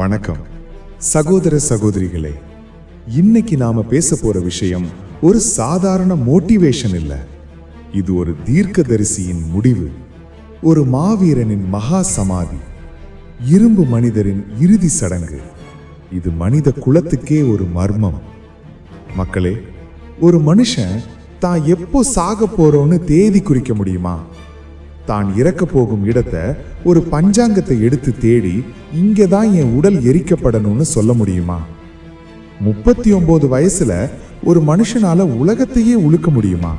வணக்கம் சகோதர சகோதரிகளே. இன்னைக்கு நாம பேச போற விஷயம் ஒரு சாதாரண மோட்டிவேஷன் இல்ல. இது ஒரு தீர்க்கதரிசியின் முடிவு, ஒரு மாவீரனின் மகா சமாதி, இரும்பு மனிதரின் இறுதி சடங்கு. இது மனித குலத்துக்கே ஒரு மர்மம். மக்களே, ஒரு மனுஷன் தான் எப்போ சாக போறோன்னு தேதி குறிக்க முடியுமா? தான் இறக்க போகும் இடத்தை ஒரு பஞ்சாங்கத்தை எடுத்து தேடி இங்கதான் என் உடல் எரிக்கப்படணும்னு சொல்ல முடியுமா? 39 வயசுல ஒரு மனுஷனால உலகத்தையே உழுக்க முடியுமா?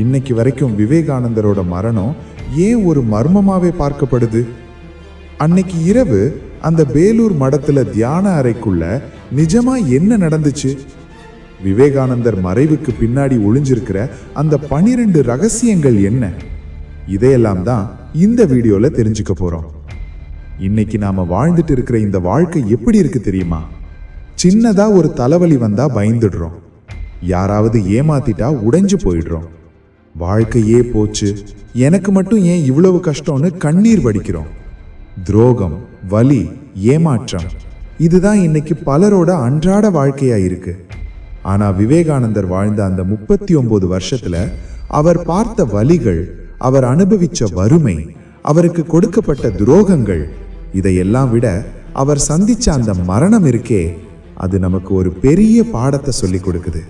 இன்னைக்கு வரைக்கும் விவேகானந்தரோட மரணம் ஏன் ஒரு மர்மமாவே பார்க்கப்படுது? அன்னைக்கு இரவு அந்த பேலூர் மடத்துல தியான அறைக்குள்ள நிஜமா என்ன நடந்துச்சு? விவேகானந்தர் மறைவுக்கு பின்னாடி ஒளிஞ்சிருக்கிற அந்த 12 ரகசியங்கள் என்ன? இதையெல்லாம் தான் இந்த வீடியோல தெரிஞ்சுக்க போறோம். இன்னைக்கு நாம வாழ்ந்துட்டு இருக்கிற இந்த வாழ்க்கை எப்படி இருக்கு தெரியுமா? சின்னதா ஒரு தலைவலி வந்தா பயந்துடுறோம், யாராவது ஏமாத்திட்டா உடைஞ்சு போயிடுறோம். வாழ்க்கையே போச்சு, எனக்கு மட்டும் ஏன் இவ்வளவு கஷ்டம்னு கண்ணீர் வடிக்கிறோம். துரோகம், வலி, ஏமாற்றம், இதுதான் இன்னைக்கு பலரோட அன்றாட வாழ்க்கையா இருக்கு. ஆனா விவேகானந்தர் வாழ்ந்த அந்த 39 வருஷத்துல அவர் பார்த்த வலிகள், அவர் அனுபவிச்ச வறுமை, அவருக்கு கொடுக்கப்பட்ட துரோகங்கள், இதையெல்லாம் விட அவர் சந்திச்ச அந்த மரணம் இருக்கே, அது நமக்கு ஒரு பெரிய பாடத்தை சொல்லி கொடுக்குது.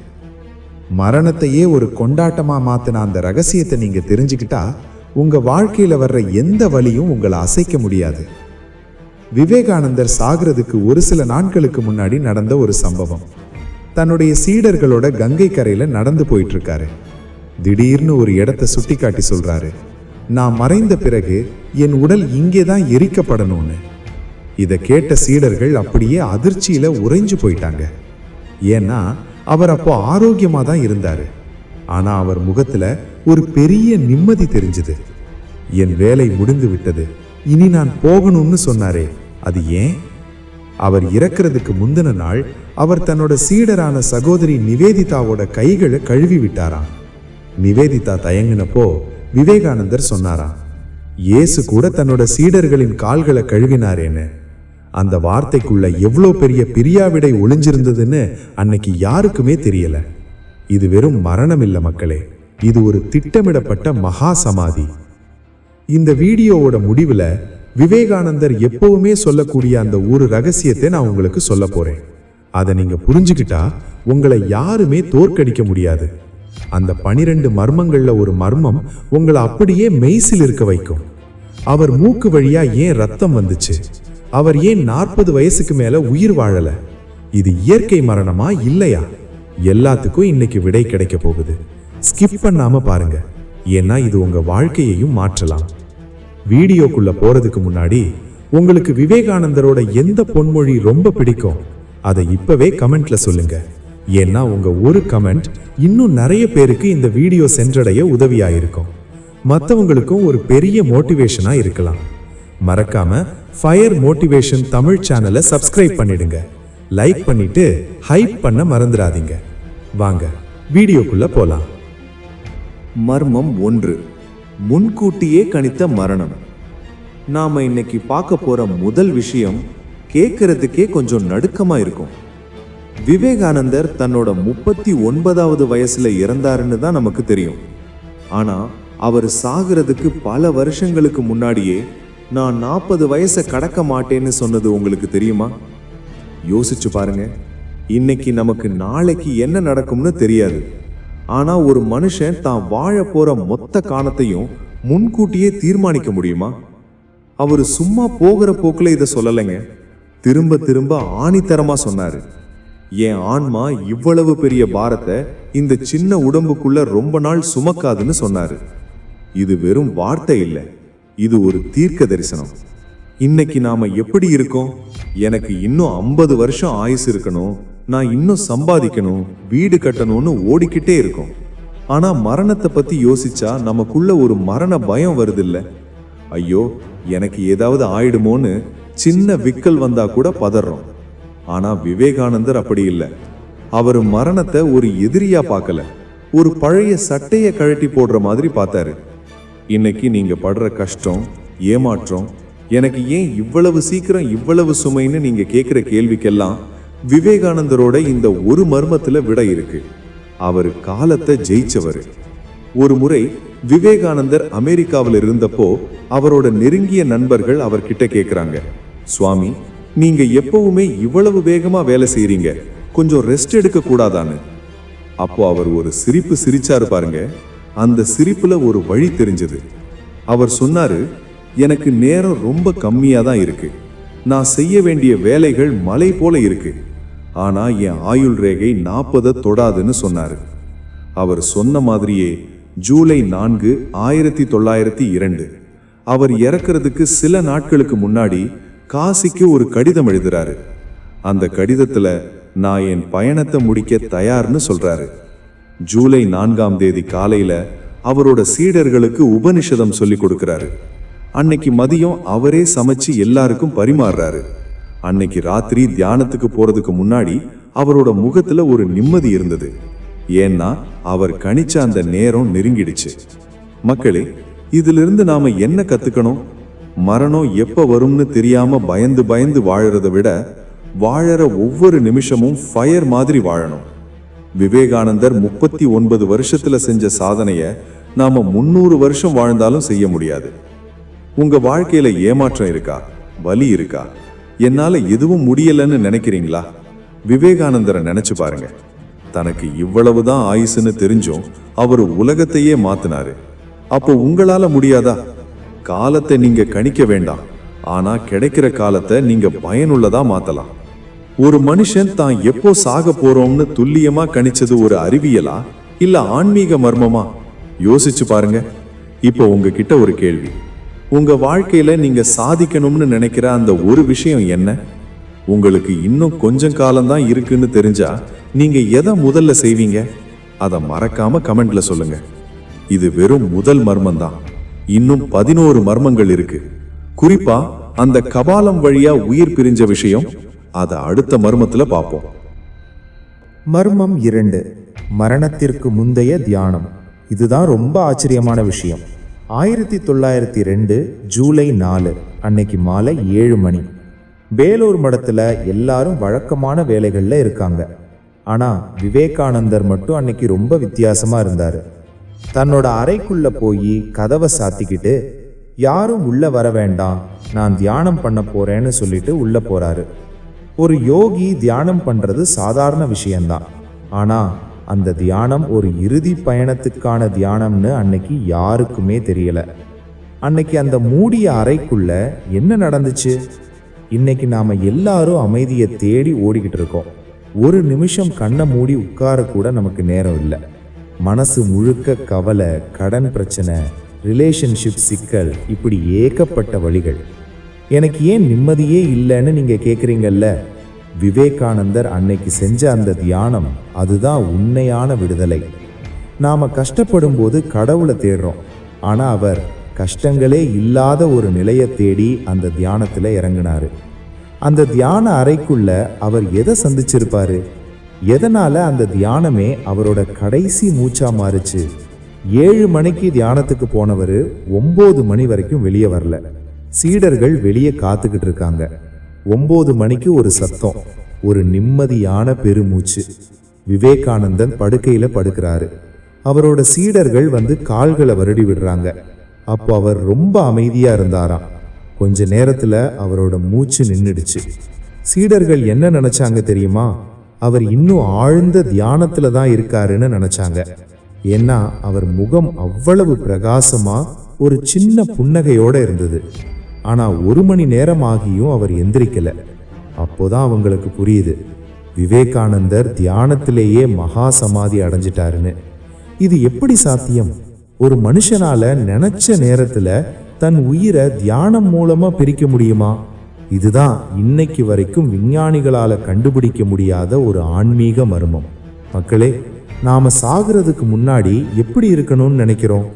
மரணத்தையே ஒரு கொண்டாட்டமா மாத்தின அந்த ரகசியத்தை நீங்க தெரிஞ்சுக்கிட்டா உங்க வாழ்க்கையில வர்ற எந்த வலியும் உங்களை அசைக்க முடியாது. விவேகானந்தர் சாகிறதுக்கு ஒரு சில நாட்களுக்கு முன்னாடி நடந்த ஒரு சம்பவம். தன்னுடைய சீடர்களோட கங்கை கரையில நடந்து போயிட்டு இருக்காரு. திடீர்னு ஒரு இடத்தை சுட்டி காட்டி சொல்றாரு, நான் மறைந்த பிறகு என் உடல் இங்கேதான் எரிக்கப்படணும்னு. இதை கேட்ட சீடர்கள் அப்படியே அதிர்ச்சியில உறைஞ்சு போயிட்டாங்க. ஏன்னா அவர் அப்போ ஆரோக்கியமா தான் இருந்தாரு. ஆனா அவர் முகத்துல ஒரு பெரிய நிம்மதி தெரிஞ்சது. என் வேலை முடிந்து விட்டது, இனி நான் போகணும்னு சொன்னாரே, அது ஏன்? அவர் இறக்கிறதுக்கு முந்தின நாள் அவர் தன்னோட சீடரான சகோதரி நிவேதிதாவோட கைகளை கழுவி விட்டாராம். நிவேதிதா தயங்கினப்போ விவேகானந்தர் சொன்னாராம், இயேசு கூட தன்னோட சீடர்களின் கால்களை கழுவினாரேன்னு. அந்த வார்த்தைக்குள்ள எவ்வளோ பெரிய பிரியாவிடை ஒளிஞ்சிருந்ததுன்னு அன்னைக்கு யாருக்குமே தெரியல. இது வெறும் மரணம் இல்ல மக்களே, இது ஒரு திட்டமிடப்பட்ட மகா சமாதி. இந்த வீடியோவோட முடிவுல விவேகானந்தர் எப்பவுமே சொல்லக்கூடிய அந்த ஒரு ரகசியத்தை நான் உங்களுக்கு சொல்ல போறேன். அதை நீங்க புரிஞ்சுக்கிட்டா உங்களை யாருமே தோற்கடிக்க முடியாது. அந்த 12 மர்மங்கள்ல ஒரு மர்மம் உங்களை அப்படியே மெய்சில் இருக்க வைக்கும். அவர் மூக்கு வழியா ஏன் ரத்தம் வந்துச்சு? அவர் ஏன் 40 வயசுக்கு மேல உயிர் வாழல? இது இயற்கை மரணமா இல்லையா? எல்லாத்துக்கும் இன்னைக்கு விடை கிடைக்க போகுது. ஸ்கிப் பண்ணாம பாருங்க, ஏன்னா இது உங்க வாழ்க்கையையும் மாற்றலாம். வீடியோக்குள்ள போறதுக்கு முன்னாடி உங்களுக்கு விவேகானந்தரோட எந்த பொன்மொழி ரொம்ப பிடிக்கும் அதை இப்பவே கமெண்ட்ல சொல்லுங்க. ஏன்னா உங்க ஒரு கமெண்ட் இன்னும் நிறைய பேருக்கு இந்த வீடியோ சென்றடைய உதவியாயிருக்கும், மற்றவங்களுக்கும் ஒரு பெரிய மோட்டிவேஷனா இருக்கலாம். மறக்காம ஃபயர் மோட்டிவேஷன் தமிழ் சேனலை சப்ஸ்கிரைப் பண்ணிடுங்க, லைக் பண்ணிட்டு ஹைப் பண்ண மறந்துடாதீங்க. வாங்க வீடியோக்குள்ள போலாம். மர்மம் 1, முன்கூட்டியே கணித்த மரணம். நாம இன்னைக்கு பார்க்க போற முதல் விஷயம் கேட்கறதுக்கே கொஞ்சம் நடுக்கமா இருக்கும். விவேகானந்தர் தன்னோட 39வது வயசுல இறந்தாருன்னு தான் நமக்கு தெரியும். ஆனா அவர் சாகிறதுக்கு பல வருஷங்களுக்கு முன்னாடியே நான் 40 வயசை கடக்க மாட்டேன்னு சொன்னது உங்களுக்கு தெரியுமா? யோசிச்சு பாருங்க. இன்னைக்கு நமக்கு நாளைக்கு என்ன நடக்கும்னு தெரியாது. ஆனா ஒரு மனுஷன் தான் வாழ போற மொத்த காலத்தையும் முன்கூட்டியே தீர்மானிக்க முடியுமா? அவரு சும்மா போகிற போக்குல இதை சொல்லலைங்க, திரும்ப திரும்ப ஆணித்தரமா சொன்னாரு. என் ஆன்மா இவ்வளவு பெரிய பாரத்தை இந்த சின்ன உடம்புக்குள்ள ரொம்ப நாள் சுமக்காதுன்னு சொன்னாரு. இது வெறும் வார்த்தை இல்லை, இது ஒரு தீர்க்க தரிசனம். இன்னைக்கு நாம எப்படி இருக்கோம்? எனக்கு இன்னும் 50 வருஷம் ஆயுசு இருக்கணும், நான் இன்னும் சம்பாதிக்கணும், வீடு கட்டணும்னு ஓடிக்கிட்டே இருக்கோம். ஆனா மரணத்தை பத்தி யோசிச்சா நமக்குள்ள ஒரு மரண பயம் வருது இல்ல? ஐயோ எனக்கு ஏதாவது ஆயிடுமோன்னு சின்ன விக்கல் வந்தா கூட பதறோம். ஆனா விவேகானந்தர் அப்படி இல்லை. அவர் மரணத்தை ஒரு எதிரியா பார்க்கல, ஒரு பழைய சட்டையை கழட்டி போடுற மாதிரி பார்த்தாரு. இன்னைக்கு நீங்க படுற கஷ்டம், ஏமாற்றம், எனக்கு ஏன் இவ்வளவு சீக்கிரம் இவ்வளவு சுமைன்னு நீங்க கேட்கிற கேள்விக்கெல்லாம் விவேகானந்தரோட இந்த ஒரு மர்மத்துல விட இருக்கு. அவர் காலத்தை ஜெயிச்சவர். ஒரு முறை விவேகானந்தர் அமெரிக்காவில் இருந்தப்போ அவரோட நெருங்கிய நண்பர்கள் அவர்கிட்ட கேட்குறாங்க, சுவாமி, நீங்க எப்பவுமே இவ்வளவு வேகமா வேலை செய்றீங்க, கொஞ்சம் ரெஸ்ட் எடுக்க கூடாதான்னு. அப்போ அவர் ஒரு சிரிப்பு சிரிச்சாரு பாருங்க. அந்த சிரிப்புல ஒரு வழி தெரிஞ்சது. அவர் சொன்னாரு, எனக்கு நேரம் ரொம்ப கம்மியா தான் இருக்கு. நான் செய்ய வேண்டிய வேலைகள் மலை போல இருக்கு. ஆனா என் ஆயுள் ரேகை 40 தொடாதுன்னு சொன்னாரு. அவர் சொன்ன மாதிரியே ஜூலை 4, 1902 அவர் இறக்கிறதுக்கு சில நாட்களுக்கு முன்னாடி காசிக்கு ஒரு கடிதம் எழுதுறாரு. அந்த கடிதத்துல நான் என் பயணத்தை முடிக்க தயார்னு சொல்றாரு. ஜூலை 4ஆம் தேதி காலையில அவரோட சீடர்களுக்கு உபனிஷதம் சொல்லி கொடுக்கிறாரு. அன்னைக்கு மதியம் அவரே சமைச்சு எல்லாருக்கும் பரிமாறுறாரு. அன்னைக்கு ராத்திரி தியானத்துக்கு போறதுக்கு முன்னாடி அவரோட முகத்துல ஒரு நிம்மதி இருந்தது. ஏன்னா அவர் கணிச்ச அந்த நேரம் நெருங்கிடுச்சு. மக்களே, இதிலிருந்து நாம என்ன கத்துக்கணும்? மரணம் எப்ப வரும்னு தெரியாம பயந்து பயந்து வாழறதை விட வாழற ஒவ்வொரு நிமிஷமும் ஃபயர் மாதிரி வாழணும். விவேகானந்தர் 39 வருஷத்துல செஞ்ச சாதனைய நாம 300 வருஷம் வாழ்ந்தாலும் செய்ய முடியாது. உங்க வாழ்க்கையில ஏமாற்றம் இருக்கா? வலி இருக்கா? என்னால எதுவும் முடியலன்னு நினைக்கிறீங்களா? விவேகானந்தரை நினைச்சு பாருங்க. தனக்கு இவ்வளவுதான் ஆயுசுன்னு தெரிஞ்சும் அவர் உலகத்தையே மாத்தினாரு. அப்போ உங்களால முடியாதா? காலத்தை நீங்க கணிக்க வேண்டாம், ஆனா கிடைக்கிற காலத்தை நீங்க பயனுள்ளதா மாத்தலாம். ஒரு மனுஷன் தான் எப்போ சாக போறோம்னு துல்லியமா கணிச்சது ஒரு அறிவியலா இல்ல ஆன்மீக மர்மமா? யோசிச்சு பாருங்க. இப்போ உங்ககிட்ட ஒரு கேள்வி. உங்க வாழ்க்கையில நீங்க சாதிக்கணும்னு நினைக்கிற அந்த ஒரு விஷயம் என்ன? உங்களுக்கு இன்னும் கொஞ்சம் காலம்தான் இருக்குன்னு தெரிஞ்சா நீங்க எதை முதல்ல செய்வீங்க? அதை மறக்காம கமெண்ட்ல சொல்லுங்க. இது வெறும் முதல் மர்மம் தான். இன்னும் 11 மர்மங்கள் இருக்கு. குறிப்பா அந்த கபாலம் வழியா உயிர் பிரிஞ்ச விஷயம், அதை அடுத்த மர்மத்துல பார்ப்போம். மர்மம் 2, மரணத்திற்கு முந்தைய தியானம். இதுதான் ரொம்ப ஆச்சரியமான விஷயம். 1902 ஜூலை 4 அன்னைக்கு மாலை 7 மணி. வேலூர் மடத்துல எல்லாரும் வழக்கமான வேலைகள்ல இருக்காங்க. ஆனா விவேகானந்தர் மட்டும் அன்னைக்கு ரொம்ப வித்தியாசமா இருந்தாரு. தன்னோட அறைக்குள்ள போய் கதவை சாத்திக்கிட்டு, யாரும் உள்ள வர வேண்டாம், நான் தியானம் பண்ண போறேன்னு சொல்லிட்டு உள்ள போறாரு. ஒரு யோகி தியானம் பண்றது சாதாரண விஷயம்தான். ஆனா அந்த தியானம் ஒரு இறுதி பயணத்துக்கான தியானம்னு அன்னைக்கு யாருக்குமே தெரியல. அன்னைக்கு அந்த மூடிய அறைக்குள்ள என்ன நடந்துச்சு? இன்னைக்கு நாம எல்லாரும் அமைதியை தேடி ஓடிக்கிட்டு இருக்கோம். ஒரு நிமிஷம் கண்ணை மூடி உட்கார கூட நமக்கு நேரம் இல்லை. மனசு முழுக்க கவலை, கடன் பிரச்சனை, ரிலேஷன்ஷிப் சிக்கல், இப்படி ஏகப்பட்ட வழிகள். எனக்கு ஏன் நிம்மதியே இல்லைன்னு நீங்க கேட்குறீங்கல்ல? விவேகானந்தர் அன்னைக்கு செஞ்ச அந்த தியானம், அதுதான் உண்மையான விடுதலை. நாம கஷ்டப்படும் போது கடவுளை தேடுறோம். ஆனா அவர் கஷ்டங்களே இல்லாத ஒரு நிலையை தேடி அந்த தியானத்துல இறங்கினாரு. அந்த தியான அறைக்குள்ள அவர் எதை சந்திச்சிருப்பாரு? எதனால அந்த தியானமே அவரோட கடைசி மூச்சா மாறுச்சு? 7 மணிக்கு தியானத்துக்கு போனவர் 9 மணி வரைக்கும் வெளியே வரல. சீடர்கள் வெளியே காத்துக்கிட்டு இருக்காங்க. 9 மணிக்கு ஒரு சத்தம், ஒரு நிம்மதியான பெருமூச்சு. விவேகானந்தன் படுக்கையில படுக்கிறாரு. அவரோட சீடர்கள் வந்து கால்களை வருடி விடுறாங்க. அப்போ அவர் ரொம்ப அமைதியா இருந்தாராம். கொஞ்ச நேரத்துல அவரோட மூச்சு நின்றுடுச்சு. சீடர்கள் என்ன நினைச்சாங்க தெரியுமா? அவர் இன்னும் ஆழ்ந்த தியானத்துல தான் இருக்காருன்னு நினைச்சாங்க. ஏன்னா அவர் முகம் அவ்வளவு பிரகாசமா ஒரு சின்ன புன்னகையோட இருந்தது. ஆனா 1 மணி நேரம் ஆகியும் அவர் எந்திரிக்கல. அப்போதான் அவங்களுக்கு புரியுது, விவேகானந்தர் தியானத்திலேயே மகா சமாதி அடைஞ்சிட்டாருன்னு. இது எப்படி சாத்தியம்? ஒரு மனுஷனால நினைச்ச நேரத்துல தன் உயிரை தியானம் மூலமா பிரிக்க முடியுமா? இதுதான் இன்னைக்கு வரைக்கும் விஞ்ஞானிகளால கண்டுபிடிக்க முடியாத ஒரு ஆன்மீக மர்மம். மக்களே, நாம சாகிறதுக்கு முன்னாடி எப்படி இருக்கணும்னு நினைக்கிறோம்?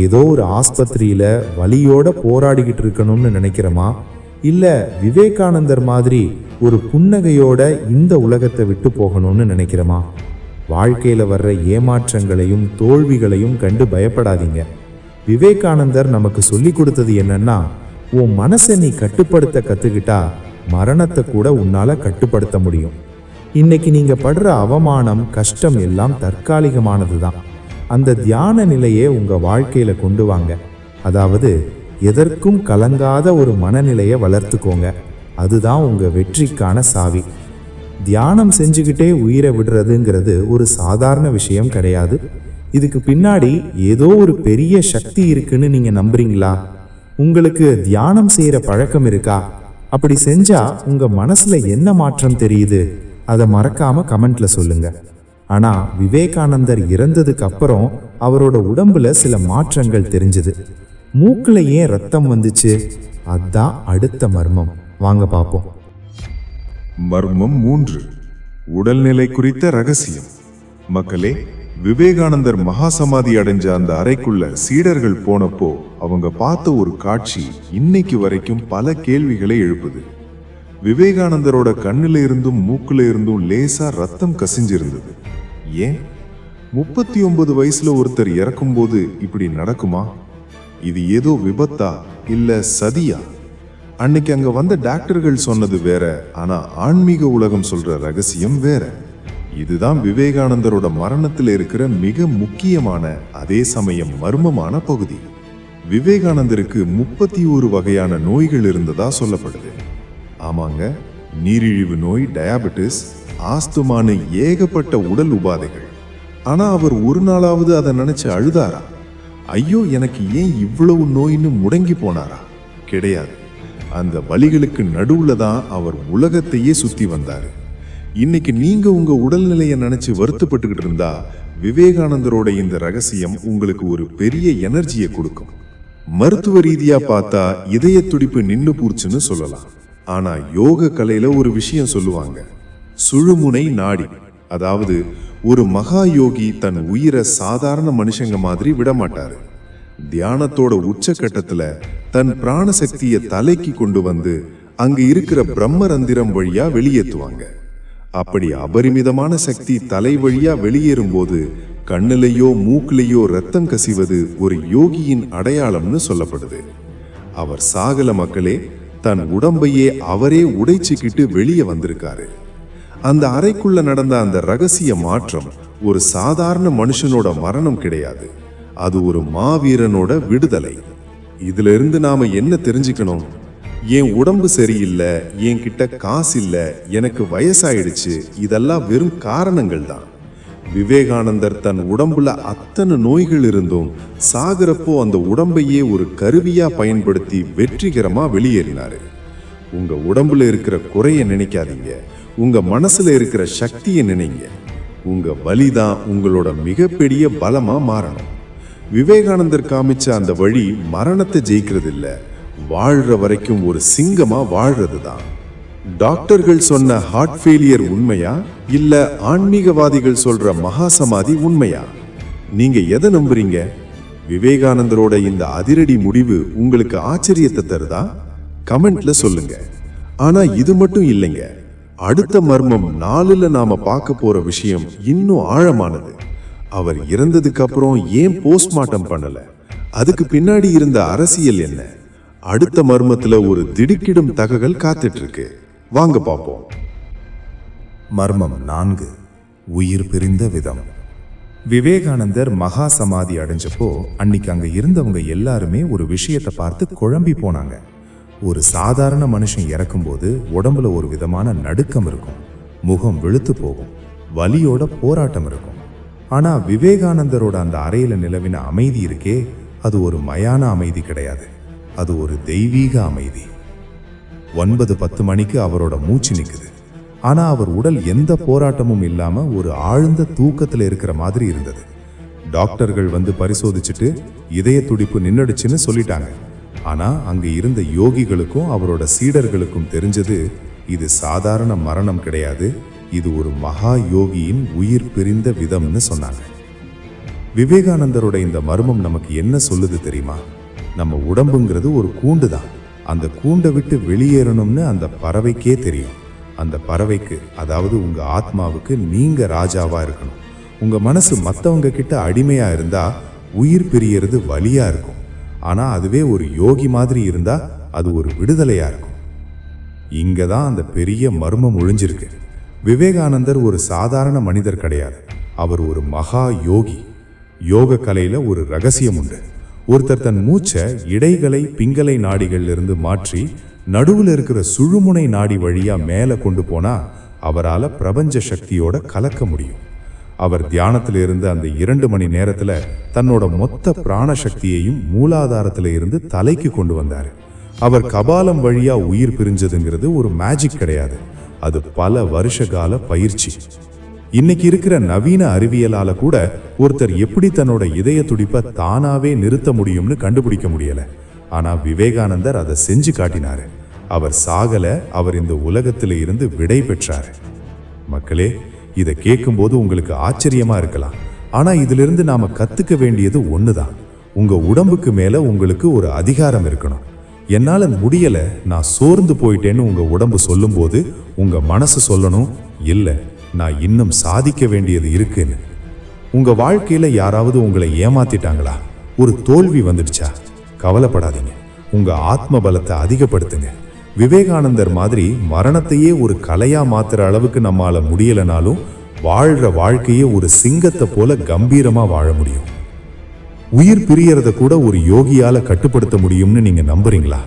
ஏதோ ஒரு ஆஸ்பத்திரியில வலியோட போராடிக்கிட்டு இருக்கணும்னு நினைக்கிறோமா? இல்ல விவேகானந்தர் மாதிரி ஒரு புன்னகையோட இந்த உலகத்தை விட்டு போகணும்னு நினைக்கிறோமா? வாழ்க்கையில வர்ற ஏமாற்றங்களையும் தோல்விகளையும் கண்டு பயப்படாதீங்க. விவேகானந்தர் நமக்கு சொல்லி கொடுத்தது என்னன்னா, உன் மனசை நீ கட்டுப்படுத்த கத்துக்கிட்டா மரணத்தை கூட உன்னால கட்டுப்படுத்த முடியும். இன்னைக்கு நீங்க படுற அவமானம், கஷ்டம் எல்லாம் தற்காலிகமானது தான். அந்த தியான நிலையை உங்க வாழ்க்கையில கொண்டு வாங்க. அதாவது எதற்கும் கலங்காத ஒரு மனநிலையை வளர்த்துக்கோங்க. அதுதான் உங்க வெற்றிக்கான சாவி. தியானம் செஞ்சுக்கிட்டே உயிரை விடுறதுங்கிறது ஒரு சாதாரண விஷயம் கிடையாது. இதுக்கு பின்னாடி ஏதோ ஒரு பெரிய சக்தி இருக்குன்னு நீங்க நம்புறீங்களா? உங்களுக்கு தியானம் செய்யற பழக்கம் இருக்கா? அப்படி செஞ்சா உங்க மனசுல என்ன மாற்றம் தெரியுது? அதை மறக்காம கமெண்ட்ல சொல்லுங்க. ஆனா விவேகானந்தர் இறந்ததுக்கு அப்புறம் அவரோட உடம்புல சில மாற்றங்கள் தெரிஞ்சது. மூக்குல ஏன் ரத்தம் வந்துச்சு? அதான் அடுத்த மர்மம். வாங்க பார்ப்போம். மர்மம் 3, உடல்நிலை குறித்த ரகசியம். மக்களே, விவேகானந்தர் மகாசமாதி அடைஞ்ச அந்த அறைக்குள்ள சீடர்கள் போனப்போ அவங்க பார்த்த ஒரு காட்சி இன்னைக்கு வரைக்கும் பல கேள்விகளை எழுப்புது. விவேகானந்தரோட கண்ணுல இருந்தும் மூக்குல இருந்தும் லேசா ரத்தம் கசிஞ்சிருந்தது. ஏன்? 39 வயசுல ஒருத்தர் இறக்கும்போது இப்படி நடக்குமா? இது ஏதோ விபத்தா இல்ல சதியா? அன்னைக்கு அங்க வந்த டாக்டர்கள் சொன்னது வேற, ஆனா ஆன்மீக உலகம் சொல்ற ரகசியம் வேற. இதுதான் விவேகானந்தரோட மரணத்தில் இருக்கிற மிக முக்கியமான, அதே சமயம் மர்மமான பகுதி. விவேகானந்தருக்கு 31 வகையான நோய்கள் இருந்ததா சொல்லப்படுது. ஆமாங்க, நீரிழிவு நோய், டயாபெட்டிஸ், ஆஸ்துமானு ஏகப்பட்ட உடல் உபாதைகள். ஆனா அவர் ஒரு நாளாவது அதை நினைச்சு அழுதாரா? ஐயோ எனக்கு ஏன் இவ்வளவு நோயின்னு முடங்கி போனாரா? கிடையாது. அந்த வலிகளுக்கு நடுவுல தான் அவர் உலகத்தையே சுத்தி வந்தாரு. இன்னைக்கு நீங்க உங்க உடல்நிலையை நினைச்சு வருத்தப்பட்டுக்கிட்டு இருந்தா விவேகானந்தரோட இந்த ரகசியம் உங்களுக்கு ஒரு பெரிய எனர்ஜியை கொடுக்கும். மருத்துவ ரீதியா பார்த்தா இதய துடிப்பு நின்னு போச்சுன்னு சொல்லலாம். ஆனா யோக கலையில ஒரு விஷயம் சொல்லுவாங்க, சுழுமுனை நாடி. அதாவது ஒரு மகா யோகி தன் உயிரை சாதாரண மனுஷங்க மாதிரி விட மாட்டாரு. தியானத்தோட உச்சகட்டத்துல தன் பிராண சக்தியை தலைக்கு கொண்டு வந்து அங்க இருக்கிற பிரம்மரந்திரம் வழியா வெளியேற்றுவாங்க. அப்படி அபரிமிதமான சக்தி தலை வழியா வெளியேறும் போது கண்ணிலேயோ மூக்கிலேயோ ரத்தம் கசிவது ஒரு யோகியின் அடையாளம்னு சொல்லப்படுது. அவர் சாகல மக்களே, தன் உடம்பையே அவரே உடைச்சிக்கிட்டு வெளியே வந்திருக்காரு. அந்த அறைக்குள்ள நடந்த அந்த ரகசிய மாற்றம் ஒரு சாதாரண மனுஷனோட மரணம் கிடையாது, அது ஒரு மாவீரனோட விடுதலை. இதுல இருந்து நாம என்ன தெரிஞ்சுக்கணும்? என் உடம்பு சரியில்லை, என்கிட்ட காசு இல்லை, எனக்கு வயசாயிடுச்சு, இதெல்லாம் வெறும் காரணங்கள் தான். விவேகானந்தர் தன் உடம்புல அத்தனை நோய்கள் இருந்தும் சாகிறப்போ அந்த உடம்பையே ஒரு கருவியா பயன்படுத்தி வெற்றிகரமா வெளியேறினாரு. உங்க உடம்புல இருக்கிற குறைய நினைக்காதீங்க, உங்க மனசுல இருக்கிற சக்தியை நினைங்க. உங்க வலிதான் உங்களோட மிகப்பெரிய பலமா மாறணும். விவேகானந்தர் காமிச்ச அந்த வழி மரணத்தை ஜெயிக்கிறது இல்ல, வாழ்ற வரைக்கும் ஒரு சிங்கமா வாழ்றது தான். டாக்டர்கள் சொன்ன ஹார்ட் ஃபெயிலியர் உண்மையா இல்ல ஆன்மீகவாதிகள் சொல்ற மகாசமாதி உண்மையா? நீங்க எதை நம்புறீங்க? விவேகானந்தரோட இந்த அதிரடி முடிவு உங்களுக்கு ஆச்சரியத்தை தருதா? கமெண்ட்ல சொல்லுங்க. ஆனா இது மட்டும் இல்லைங்க, அடுத்த மர்மம் 4ல நாம பார்க்க போற விஷயம் இன்னும் ஆழமானது. அவர் இறந்ததுக்கு அப்புறம் ஏன் போஸ்ட்மார்ட்டம் பண்ணல? அதுக்கு பின்னாடி இருந்த அரசியல் என்ன? அடுத்த மர்மத்துல ஒரு திடுக்கிடும் தகவல் காத்துட்டு இருக்கு. வாங்க பார்ப்போம். மர்மம் 4, உயிர் பிரிந்த விதம். விவேகானந்தர் மகா சமாதி அடைஞ்சப்போ அன்னைக்கு அங்க இருந்தவங்க எல்லாருமே ஒரு விஷயத்தை பார்த்து குழம்பி போனாங்க. ஒரு சாதாரண மனுஷன் இறக்கும்போது உடம்புல ஒரு விதமான நடுக்கம் இருக்கும், முகம் வெளுத்து போகும், வலியோட போராட்டம் இருக்கும். ஆனா விவேகானந்தரோட அந்த அறையில நிலவின அமைதி இருக்கே, அது ஒரு மயான அமைதி கிடையாது, அது ஒரு தெய்வீக அமைதி. 9-10 மணிக்கு அவரோட மூச்சு நிக்குது, ஆனா அவர் உடல் எந்த போராட்டமும் இல்லாம ஒரு ஆழ்ந்த தூக்கத்துல இருக்கிற மாதிரி இருந்தது. டாக்டர்கள் வந்து பரிசோதிச்சுட்டு இதய துடிப்பு நின்னுடுச்சுன்னு சொல்லிட்டாங்க. ஆனா அங்க இருந்த யோகிகளுக்கும் அவரோட சீடர்களுக்கும் தெரிஞ்சது இது சாதாரண மரணம் கிடையாது, இது ஒரு மகா யோகியின் உயிர் பிரிந்த விதம்னு சொன்னாங்க. விவேகானந்தரோட இந்த மர்மம் நமக்கு என்ன சொல்லுது தெரியுமா? நம்ம உடம்புங்கிறது ஒரு கூண்டு தான், அந்த கூண்டை விட்டு வெளியேறணும்னு அந்த பறவைக்கே தெரியும். அந்த பறவைக்கு, அதாவது உங்க ஆத்மாவுக்கு நீங்க ராஜாவா இருக்கணும். உங்க மனசு மற்றவங்க கிட்ட அடிமையா இருந்தா உயிர் பிரியறது வலியா இருக்கும். ஆனா அதுவே ஒரு யோகி மாதிரி இருந்தா அது ஒரு விடுதலையா இருக்கும். இங்க தான் அந்த பெரிய மர்மம் ஒளிஞ்சிருக்கு. விவேகானந்தர் ஒரு சாதாரண மனிதர் கிடையாது. அவர் ஒரு மகா யோகி. யோக கலையில ஒரு ரகசியம் உண்டு. ஒருத்தர் தன் மூச்சை இடைகளை பிங்களை நாடிகள்ல இருந்து மாற்றி நடுவில் இருக்கிற சுழுமுனை நாடி வழியா மேலே கொண்டு போனா அவரால் பிரபஞ்ச சக்தியோட கலக்க முடியும். அவர் தியானத்தில் இருந்து அந்த 2 மணி நேரத்துல தன்னோட மொத்த பிராண சக்தியையும் மூலாதாரத்துல இருந்து தலைக்கு கொண்டு வந்தார். அவர் கபாலம் வழியா உயிர் பிரிஞ்சதுங்கிறது ஒரு மேஜிக் கிடையாது. அது பல வருஷ கால பயிற்சி. இன்னைக்கு இருக்கிற நவீன அறிவியலால கூட ஒருத்தர் எப்படி தன்னோட இதய துடிப்பை தானாவே நிறுத்த முடியும்னு கண்டுபிடிக்க முடியல. ஆனா விவேகானந்தர் அதை செஞ்சு காட்டினாரு. அவர் சாகல, அவர் இந்த உலகத்தில இருந்து விடை பெற்றாரு. மக்களே, இதை கேட்கும்போது உங்களுக்கு ஆச்சரியமா இருக்கலாம். ஆனா இதிலிருந்து நாம கத்துக்க வேண்டியது ஒண்ணுதான். உங்க உடம்புக்கு மேல உங்களுக்கு ஒரு அதிகாரம் இருக்கணும். என்னால முடியல, நான் சோர்ந்து போயிட்டேன்னு உங்க உடம்பு சொல்லும்போது உங்க மனசு சொல்லணும், இல்ல நான் இன்னும் சாதிக்க வேண்டியது இருக்குன்னு. உங்க வாழ்க்கையில யாராவது உங்களை ஏமாத்திட்டாங்களா? ஒரு தோல்வி வந்துடுச்சா? கவலைப்படாதீங்க. உங்க ஆத்ம பலத்தை அதிகப்படுத்துங்க. விவேகானந்தர் மாதிரி மரணத்தையே ஒரு கலையா மாத்துற அளவுக்கு நம்மால முடியலனாலும் வாழ்ற வாழ்க்கையே ஒரு சிங்கத்தை போல கம்பீரமா வாழ முடியும். உயிர் பிரியறத கூட ஒரு யோகியால கட்டுப்படுத்த முடியும்னு நீங்க நம்புறீங்களா?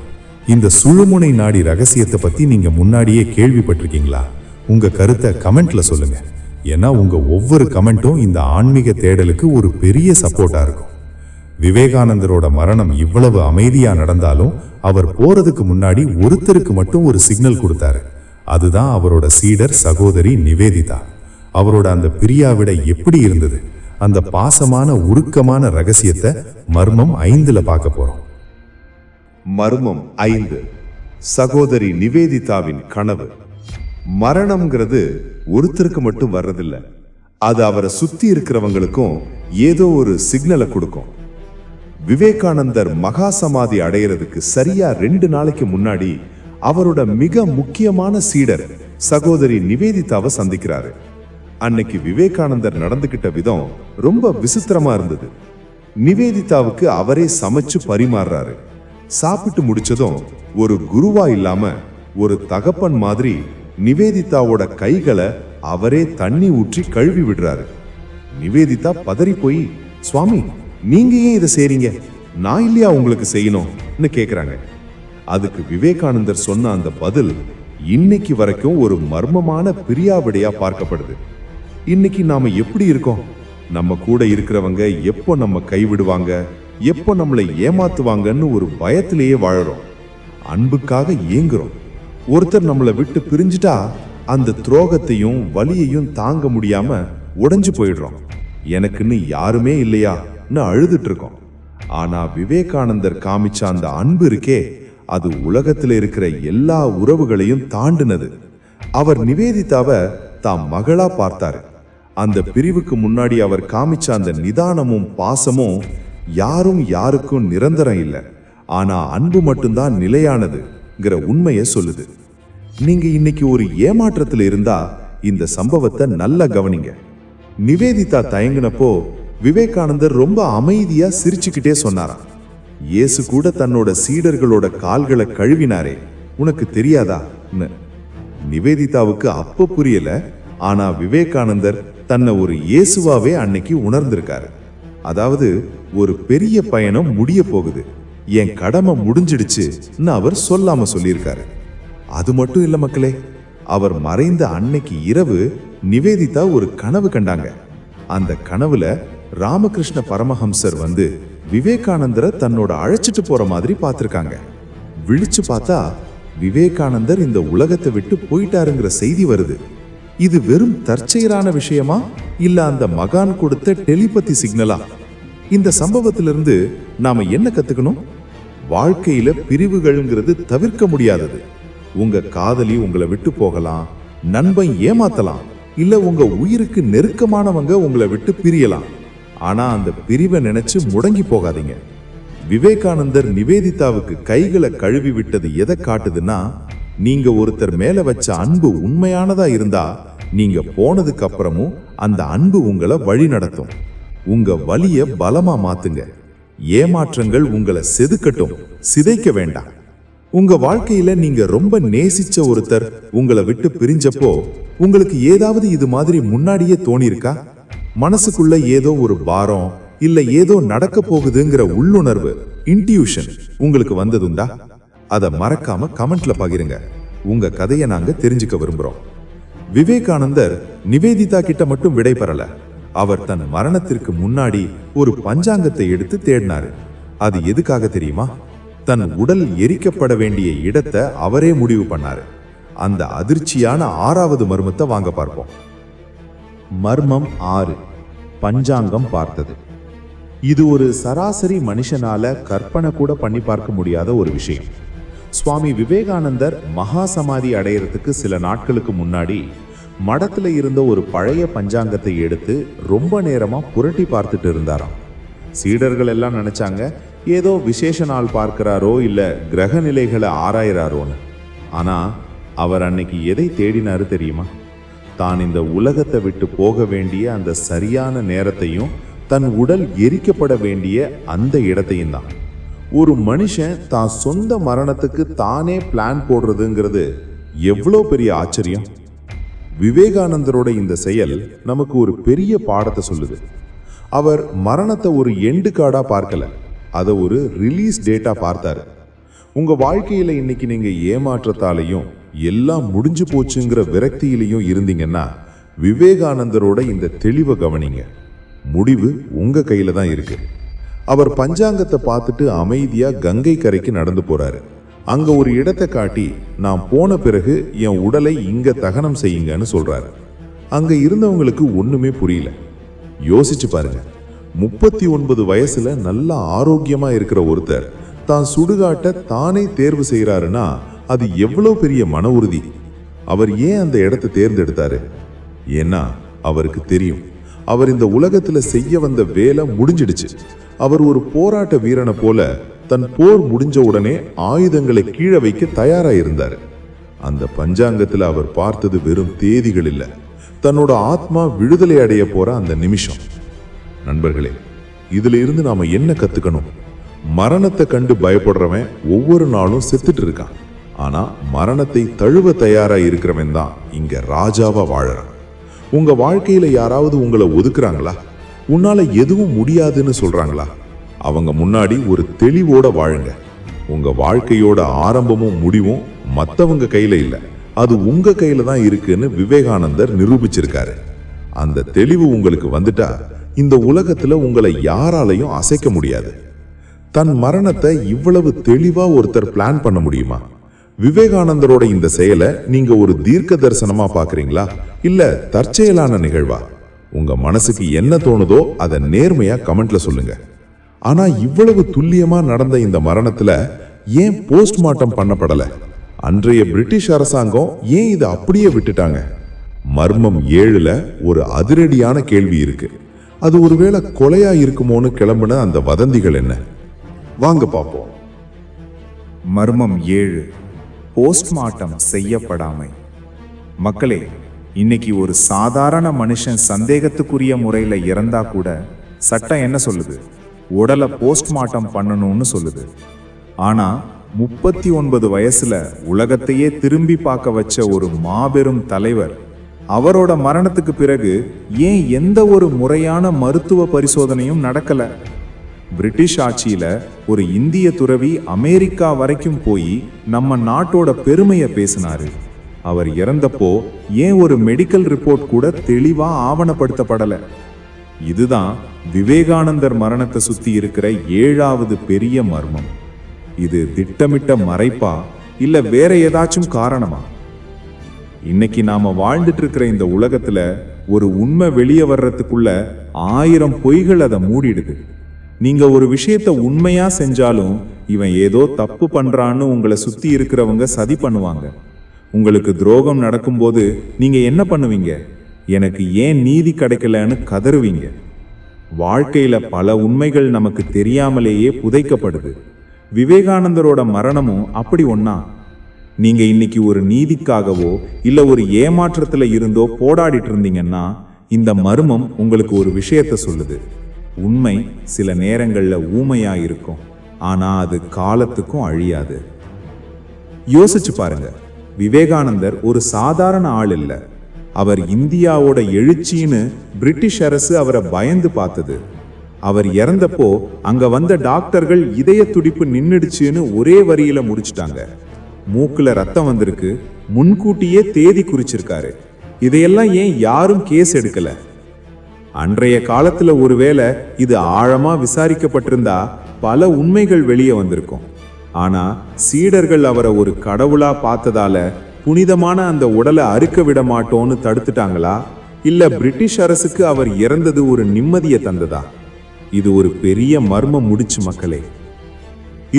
இந்த சுழுமுனை நாடி ரகசியத்தை பத்தி நீங்க முன்னாடியே கேள்விப்பட்டிருக்கீங்களா? உங்க கருத்தை கமெண்ட்ல சொல்லுங்க. ஏன்னா உங்க ஒவ்வொரு கமெண்ட்டும் இந்த ஆன்மீக தேடலுக்கு ஒரு பெரிய சப்போர்ட்டா இருக்கும். விவேகானந்தரோட மரணம் இவ்வளவு அமைதியா நடந்தாலும் அவர் போறதுக்கு முன்னாடி ஒருத்தருக்கு மட்டும் ஒரு சிக்னல் கொடுத்தாரு. அதுதான் அவரோட சீடர் சகோதரி நிவேதிதா. அவரோட அந்த பிரியாவிடை எப்படி இருந்தது? அந்த பாசமான உருக்கமான ரகசியத்தை மர்மம் 5ல பார்க்க போறோம். மர்மம் 5. சகோதரி நிவேதிதாவின் கனவு. மரணம்ங்கிறது ஒருத்தருக்கு மட்டும் வர்றதில்ல. அது அவரை சுத்தி இருக்கிறவங்களுக்கும் ஏதோ ஒரு சிக்னலை கொடுக்கும். விவேகானந்தர் மகா சமாதி அடையிறதுக்கு சரியா 2 நாளைக்கு முன்னாடி அவரோட மிக முக்கியமான சீடர் சகோதரி நிவேதிதாவை சந்திக்கிறாரு. அன்னைக்கு விவேகானந்தர் நடந்துகிட்ட விதம் ரொம்ப விசித்திரமா இருந்தது. நிவேதிதாவுக்கு அவரே சமைச்சு பரிமாறுறாரு. சாப்பிட்டு முடிச்சதும் ஒரு குருவா இல்லாம ஒரு தகப்பன் மாதிரி நிவேதிதாவோட கைகளை அவரே தண்ணி ஊற்றி கழுவி விடுறாரு. நிவேதிதா பதறி போய், சுவாமி நீங்க ஏன் இதை செய்றீங்க? நான் இல்லையா உங்களுக்கு செய்யணும்னு கேக்குறாங்க. அதுக்கு விவேகானந்தர் சொன்ன அந்த பதில் இன்னைக்கு வரைக்கும் ஒரு மர்மமான பிரியாவிடையா பார்க்கப்படுது. இன்னைக்கு நாம எப்படி இருக்கோம்? நம்ம கூட இருக்கிறவங்க எப்போ நம்ம கைவிடுவாங்க, எப்போ நம்மளை ஏமாத்துவாங்கன்னு ஒரு பயத்திலேயே வாழறோம். அன்புக்காக ஏங்குறோம். ஒருத்தர் நம்மளை விட்டு பிரிஞ்சுட்டா அந்த துரோகத்தையும் வலியையும் தாங்க முடியாம உடைஞ்சு போயிடுறோம். எனக்குன்னு யாருமே இல்லையான்னு அழுதுட்டு இருக்கோம். ஆனா விவேகானந்தர் காமிச்ச அந்த அன்பு இருக்கே, அது உலகத்துல இருக்கிற எல்லா உறவுகளையும் தாண்டினது. அவர் நிவேதிதாவை தாம் மகளா பார்த்தாரு. அந்த பிரிவுக்கு முன்னாடி அவர் காமிச்ச அந்த நிதானமும் பாசமும் யாரும் யாருக்கும் நிரந்தரம் இல்லை. ஆனா அன்பு மட்டும்தான் நிலையானதுங்கிற உண்மையை சொல்லுது. நீங்க இன்னைக்கு ஒரு ஏமாற்றத்துல இருந்தா இந்த சம்பவத்தை நல்லா கவனிங்க. நிவேதிதா தயங்கினப்போ விவேகானந்தர் ரொம்ப அமைதியா சிரிச்சுக்கிட்டே சொன்னாராம், இயேசு கூட தன்னோட சீடர்களோட கால்களை கழுவினாரே, உனக்கு தெரியாதான்னு. நிவேதிதாவுக்கு அப்ப புரியல. ஆனா விவேகானந்தர் தன்னை ஒரு இயேசுவாவே அன்னைக்கு உணர்ந்திருக்காரு. அதாவது ஒரு பெரிய பயணம் முடிய போகுது, என் கடமை முடிஞ்சிடுச்சுன்னு அவர் சொல்லாம சொல்லியிருக்காரு. அது மட்டும் இல்ல மக்களே, அவர் மறைந்த அன்னைக்கு இரவு நிவேதிதா ஒரு கனவு கண்டாங்க. அந்த கனவுல ராமகிருஷ்ண பரமஹம்சர் வந்து விவேகானந்தரை தன்னோட அழைச்சிட்டு போற மாதிரி பார்த்திருக்காங்க. விழிச்சு பார்த்தா விவேகானந்தர் இந்த உலகத்தை விட்டு போயிட்டாருங்கிற செய்தி வருது. இது வெறும் தற்செயலான விஷயமா இல்ல அந்த மகான் கொடுத்த டெலிபதி சிக்னலா? இந்த சம்பவத்திலிருந்து நாம என்ன கத்துக்கணும்? வாழ்க்கையில பிரிவுகள்ங்கிறது தவிர்க்க முடியாதது. உங்க காதலி உங்களை விட்டு போகலாம், நண்பன் ஏமாத்தலாம், இல்ல உங்க உயிருக்கு நெருக்கமானவங்க உங்களை விட்டு பிரியலாம். ஆனா அந்த பிரிவை நினைச்சு முடங்கி போகாதீங்க. விவேகானந்தர் நிவேதிதாவுக்கு கைகளை கழுவி விட்டது எதை காட்டுதுன்னா, நீங்க ஒருத்தர் மேல வச்ச அன்பு உண்மையானதா இருந்தா நீங்க போனதுக்கு அப்புறமும் அந்த அன்பு உங்களை வழி நடத்தும். உங்க வலிய பலமா மாத்துங்க. ஏமாற்றங்கள் உங்களை செதுக்கட்டும், சிதைக்க வேண்டாம். உங்க வாழ்க்கையில நீங்க ரொம்ப நேசிச்ச ஒருத்தர் உங்களை விட்டு பிரிஞ்சப்போ உங்களுக்கு ஏதாவது இது மாதிரி முன்னாடியே தோணியிருக்கா? மனசுக்குள்ள ஏதோ ஒரு பாரம் இல்ல ஏதோ நடக்க போகுதுங்கிற உள்ளுணர்வு, இன்ட்யூஷன் உங்களுக்கு வந்ததுண்டா? அதை மறக்காம கமெண்ட்ல பகிருங்க. உங்க கதையை நாங்க தெரிஞ்சுக்க விரும்புறோம். விவேகானந்தர் நிவேதிதா கிட்ட மட்டும் விடை பெறல. அவர் தன் மரணத்திற்கு முன்னாடி ஒரு பஞ்சாங்கத்தை எடுத்து தேடினாரு. அது எதுக்காக தெரியுமா? தன் உடல் எரிக்கப்பட வேண்டிய இடத்தை அவரே முடிவு பண்ணாரு. அந்த அதிர்ச்சியான 6வது மர்மத்தை வாங்க பார்ப்போம். மர்மம் 6. பஞ்சாங்கம் பார்த்தது. இது ஒரு சராசரி மனுஷனால கற்பனை கூட பண்ணி பார்க்க முடியாத ஒரு விஷயம். சுவாமி விவேகானந்தர் மகா சமாதி அடையறதுக்கு சில நாட்களுக்கு முன்னாடி மடத்துல இருந்த ஒரு பழைய பஞ்சாங்கத்தை எடுத்து ரொம்ப நேரமா புரட்டி பார்த்துட்டு இருந்தாராம். சீடர்கள் எல்லாம் நினைச்சாங்க ஏதோ விசேஷ நாள் பார்க்கிறாரோ இல்ல கிரக நிலைகளை ஆராயிறாரோன்னு. ஆனா அவர் அன்னைக்கு எதை தேடினாரு தெரியுமா? தான் இந்த உலகத்தை விட்டு போக வேண்டிய அந்த சரியான நேரத்தையும் தன் உடல் எரிக்கப்பட வேண்டிய அந்த இடத்தையும் தான். ஒரு மனுஷன் தான் சொந்த மரணத்துக்கு தானே பிளான் போடுறதுங்கிறது எவ்வளோ பெரிய ஆச்சரியம். விவேகானந்தரோட இந்த செயல் நமக்கு ஒரு பெரிய பாடத்தை சொல்லுது. அவர் மரணத்தை ஒரு எண்டு கார்டா பார்க்கல, அதை ஒரு ரிலீஸ் டேட்டா பார்த்தாரு. உங்க வாழ்க்கையில இன்னைக்கு நீங்க ஏமாற்றத்தாலையும் எல்லாம் முடிஞ்சு போச்சுங்கிற விரக்தியிலையும் இருந்தீங்கன்னா விவேகானந்தரோட இந்த தெளிவை கவனிங்க. முடிவு உங்க கையில தான் இருக்கு. அவர் பஞ்சாங்கத்தை பார்த்துட்டு அமைதியா கங்கை கரைக்கு நடந்து போறாரு. அங்க ஒரு இடத்தை காட்டி, நான் போன பிறகு என் உடலை இங்க தகனம் செய்யுங்கன்னு சொல்றாரு. அங்க இருந்தவங்களுக்கு ஒண்ணுமே புரியல. யோசிச்சு பாருங்க, 39 வயசுல நல்ல ஆரோக்கியமா இருக்கிற ஒருத்தர் தான் சுடுகாட்டை தானே தேர்வு செய்யறாருன்னா அது எவ்வளவு பெரிய மன உறுதி. அவர் ஏன் அந்த இடத்தை தேர்ந்தெடுத்தாரு? ஏன்னா அவருக்கு தெரியும், அவர் இந்த உலகத்துல செய்ய வந்த வேலை முடிஞ்சிடுச்சு. அவர் ஒரு போராட்ட வீரனை போல தன் போர் முடிஞ்ச உடனே ஆயுதங்களை கீழே வைக்க தயாரா இருந்தாரு. அந்த பஞ்சாங்கத்துல அவர் பார்த்தது வெறும் தேதிகள் இல்ல, தன்னோட ஆத்மா விடுதலை அடைய போற அந்த நிமிஷம். நண்பர்களே, இதுல இருந்து நாம என்ன கத்துக்கணும்? மரணத்தை கண்டு பயப்படுறவன் ஒவ்வொரு நாளும் செத்துட்டு இருக்கான். ஆனா மரணத்தை தழுவ தயாரா இருக்கிறவன் தான் இங்க ராஜாவா வாழறான். உங்க வாழ்க்கையில யாராவது உங்களை ஒதுக்குறாங்களா? உன்னால எதுவும் முடியாதுன்னு சொல்றாங்களா? அவங்க முன்னாடி ஒரு தெளிவோட வாழுங்க. உங்க வாழ்க்கையோட ஆரம்பமும் முடிவும் மத்தவங்க கையில இல்ல, அது உங்க கையில தான் இருக்குன்னு விவேகானந்தர் நிரூபிச்சிருக்காரு. அந்த தெளிவு உங்களுக்கு வந்துட்டா இந்த உலகத்துல உங்களை யாராலையும் அசைக்க முடியாது. தன் மரணத்தை இவ்வளவு தெளிவா ஒருத்தர் பிளான் பண்ண முடியுமா? விவேகானந்தரோட இந்த செயலை நீங்க ஒரு தீர்க்க தரிசனமா பாக்குறீங்களா, இல்ல தற்செயலான நிகழ்வா? உங்க மனசுக்கு என்ன தோணுதோ அதை நேர்மையா கமெண்ட்ல சொல்லுங்க. ஆனா இவ்வளவு துல்லியமா நடந்த இந்த மரணத்துல ஏன் போஸ்ட்மார்ட்டம் பண்ணப்படல? அன்றைய பிரிட்டிஷ் அரசாங்கம் ஏன் இதை அப்படியே விட்டுட்டாங்க? மர்மம் 7ல ஒரு அதிரடியான கேள்வி இருக்கு. அது ஒருவேளை கொலையா இருக்குமோன்னு கிளம்புன அந்த வதந்திகள் என்ன? வாங்க பார்ப்போம். மர்மம் 7. போஸ்ட்மார்ட்டம் செய்யப்படாமை. மக்களே, இன்னைக்கு ஒரு சாதாரண மனுஷன் சந்தேகத்துக்குரிய முறையில் இறந்தா கூட சட்டம் என்ன சொல்லுது? உடலை போஸ்ட்மார்ட்டம் பண்ணணும்னு சொல்லுது. ஆனா 39 வயசுல உலகத்தையே திரும்பி பார்க்க வச்ச ஒரு மாபெரும் தலைவர், அவரோட மரணத்துக்கு பிறகு ஏன் எந்த ஒரு முறையான மருத்துவ பரிசோதனையும் நடக்கல? பிரிட்டிஷ் ஆட்சியில ஒரு இந்திய துறவி அமெரிக்கா வரைக்கும் போய் நம்ம நாட்டோட பெருமையை பேசினாரு. அவர் இறந்தப்போ ஏன் ஒரு மெடிக்கல் ரிப்போர்ட் கூட தெளிவா ஆவணப்படுத்தப்படல? இதுதான் விவேகானந்தர் மரணத்தை சுத்தி இருக்கிற 7வது பெரிய மர்மம். இது திட்டமிட்ட மறைப்பா இல்ல வேற ஏதாச்சும் காரணமா? இன்னைக்கு நாம வாழ்ந்துட்டு இருக்கிற இந்த உலகத்துல ஒரு உண்மை வெளியே வர்றதுக்குள்ள 1000 பொய்கள் அதை மூடிடுது. நீங்க ஒரு விஷயத்த உண்மையா செஞ்சாலும் இவன் ஏதோ தப்பு பண்றான்னு உங்களை சுத்தி இருக்கிறவங்க சதி பண்ணுவாங்க. உங்களுக்கு துரோகம் நடக்கும்போது நீங்க என்ன பண்ணுவீங்க? எனக்கு ஏன் நீதி கிடைக்கலன்னு கதறுவீங்க. வாழ்க்கையில பல உண்மைகள் நமக்கு தெரியாமலேயே புதைக்கப்படுது. விவேகானந்தரோட மரணமும் அப்படி ஒண்ணா? நீங்க இன்னைக்கு ஒரு நீதிக்காகவோ இல்ல ஒரு ஏமாற்றத்துல இருந்தோ போராடிட்டு இருந்தீங்கன்னா இந்த மர்மம் உங்களுக்கு ஒரு விஷயத்த சொல்லுது. உண்மை சில நேரங்கள்ல ஊமையா இருக்கும், ஆனா அது காலத்துக்கும் அழியாது. யோசிச்சு பாருங்க, விவேகானந்தர் ஒரு சாதாரண ஆள் இல்ல. அவர் இந்தியாவோட எழுச்சின்னு பிரிட்டிஷ் அரசு அவரை பயந்து பார்த்தது. அவர் இறந்தப்போ அங்க வந்த டாக்டர்கள் இதய துடிப்பு நின்னுடுச்சுன்னு ஒரே வரியில முடிச்சிட்டாங்க. மூக்குல ரத்தம் வந்திருக்கு, முன்கூட்டியே தேதி குறிச்சிருக்காரு. இதையெல்லாம் ஏன் யாரும் கேஸ் எடுக்கல? அன்றைய காலத்துல ஒருவேளை இது ஆழமா விசாரிக்கப்பட்டிருந்தா பல உண்மைகள் வெளியே வந்திருக்கும். ஆனா சீடர்கள் அவரை ஒரு கடவுளா பார்த்ததால புனிதமான அந்த உடலை அறுக்க விட மாட்டோம்னு தடுத்துட்டாங்களா, இல்ல பிரிட்டிஷ் அரசுக்கு அவர் இறந்தது ஒரு நிம்மதியை தந்ததா? இது ஒரு பெரிய மர்மம் முடிச்சு மக்களே.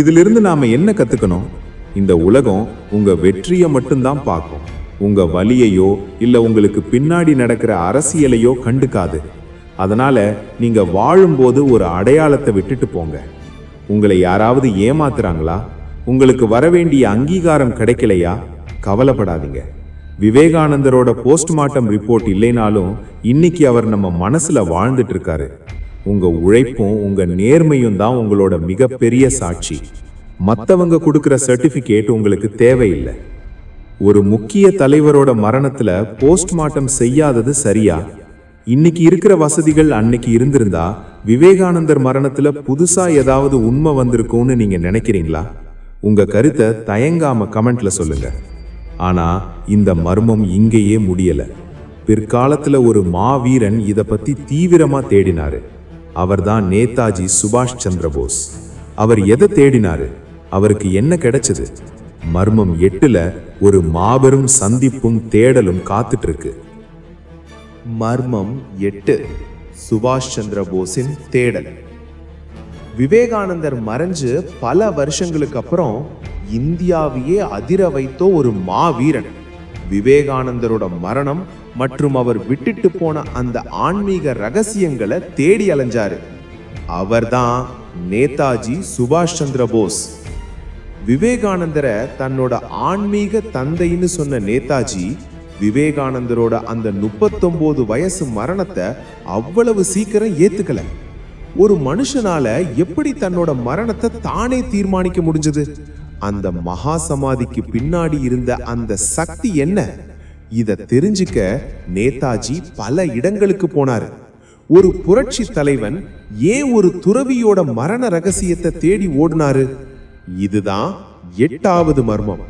இதிலிருந்து நாம என்ன கத்துக்கணும்? இந்த உலகம் உங்க வெற்றியை மட்டும்தான் பார்க்கும். உங்க வலியையோ இல்ல உங்களுக்கு பின்னாடி நடக்கிற அரசியலையோ கண்டுக்காது. அதனால நீங்க வாழும்போது ஒரு அடையாளத்தை விட்டுட்டு போங்க. உங்களை யாராவது ஏமாத்துறாங்களா? உங்களுக்கு வரவேண்டிய அங்கீகாரம் கிடைக்கலையா? கவலைப்படாதீங்க. விவேகானந்தரோட போஸ்ட்மார்ட்டம் ரிப்போர்ட் இல்லைனாலும் இன்னைக்கு அவர் நம்ம மனசுல வாழ்ந்துட்டு இருக்காரு. உங்க உழைப்பும் உங்க நேர்மையும் தான் உங்களோட மிகப்பெரிய சாட்சி. மற்றவங்க கொடுக்கிற சர்டிபிகேட் உங்களுக்கு தேவையில்லை. ஒரு முக்கிய தலைவரோட மரணத்துல போஸ்ட்மார்ட்டம் செய்யாதது சரியா? இன்னைக்கு இருக்கிற வசதிகள் அன்னைக்கு இருந்திருந்தா விவேகானந்தர் மரணத்துல புதுசா ஏதாவது உண்மை வந்திருக்கும்னு நீங்க நினைக்கிறீங்களா? உங்க கருத்தை தயங்காம கமெண்ட்ல சொல்லுங்க. ஆனா இந்த மர்மம் இங்கேயே முடியல. பிற்காலத்துல ஒரு மாவீரன் இத பத்தி தீவிரமா தேடினாரு. அவர்தான் நேதாஜி சுபாஷ் சந்திர போஸ். அவர் எதை தேடினாரு? அவருக்கு என்ன கிடைச்சது? மர்மம் 8ல ஒரு மாபெரும் சந்திப்பும் தேடலும் காத்துட்டு இருக்கு. மர்மம் 8, சுபாஷ் சந்திர போஸின் தேடல். விவேகானந்தர் மறைஞ்சு பல வருஷங்களுக்கு அப்புறம் இந்தியாவையே அதிர வைத்தோ ஒரு மாவீரன் விவேகானந்தரோட மரணம் மற்றும் அவர் விட்டுட்டு போன அந்த ஆன்மீக ரகசியங்களை தேடி அலைஞ்சாரு. அவர்தான் நேதாஜி சுபாஷ் சந்திர போஸ். விவேகானந்தரை தன்னோட ஆன்மீக தந்தைன்னு சொன்ன நேதாஜி விவேகானந்தரோட அந்த 39 வயசு மரணத்தை அவ்வளவு சீக்கிரம் ஏத்துக்கல. ஒரு மனுஷனால எப்படி தன்னோட மரணத்தை தானே தீர்மானிக்க முடிஞ்சது? அந்த மகா சமாதிக்கு பின்னாடி இருந்த அந்த சக்தி என்ன? இத தெரிஞ்சுக்க நேதாஜி பல இடங்களுக்கு போனாரு. ஒரு புரட்சி தலைவன் ஏன் ஒரு துறவியோட மரண ரகசியத்தை தேடி ஓடினாரு? இதுதான் 8வது மர்மம்.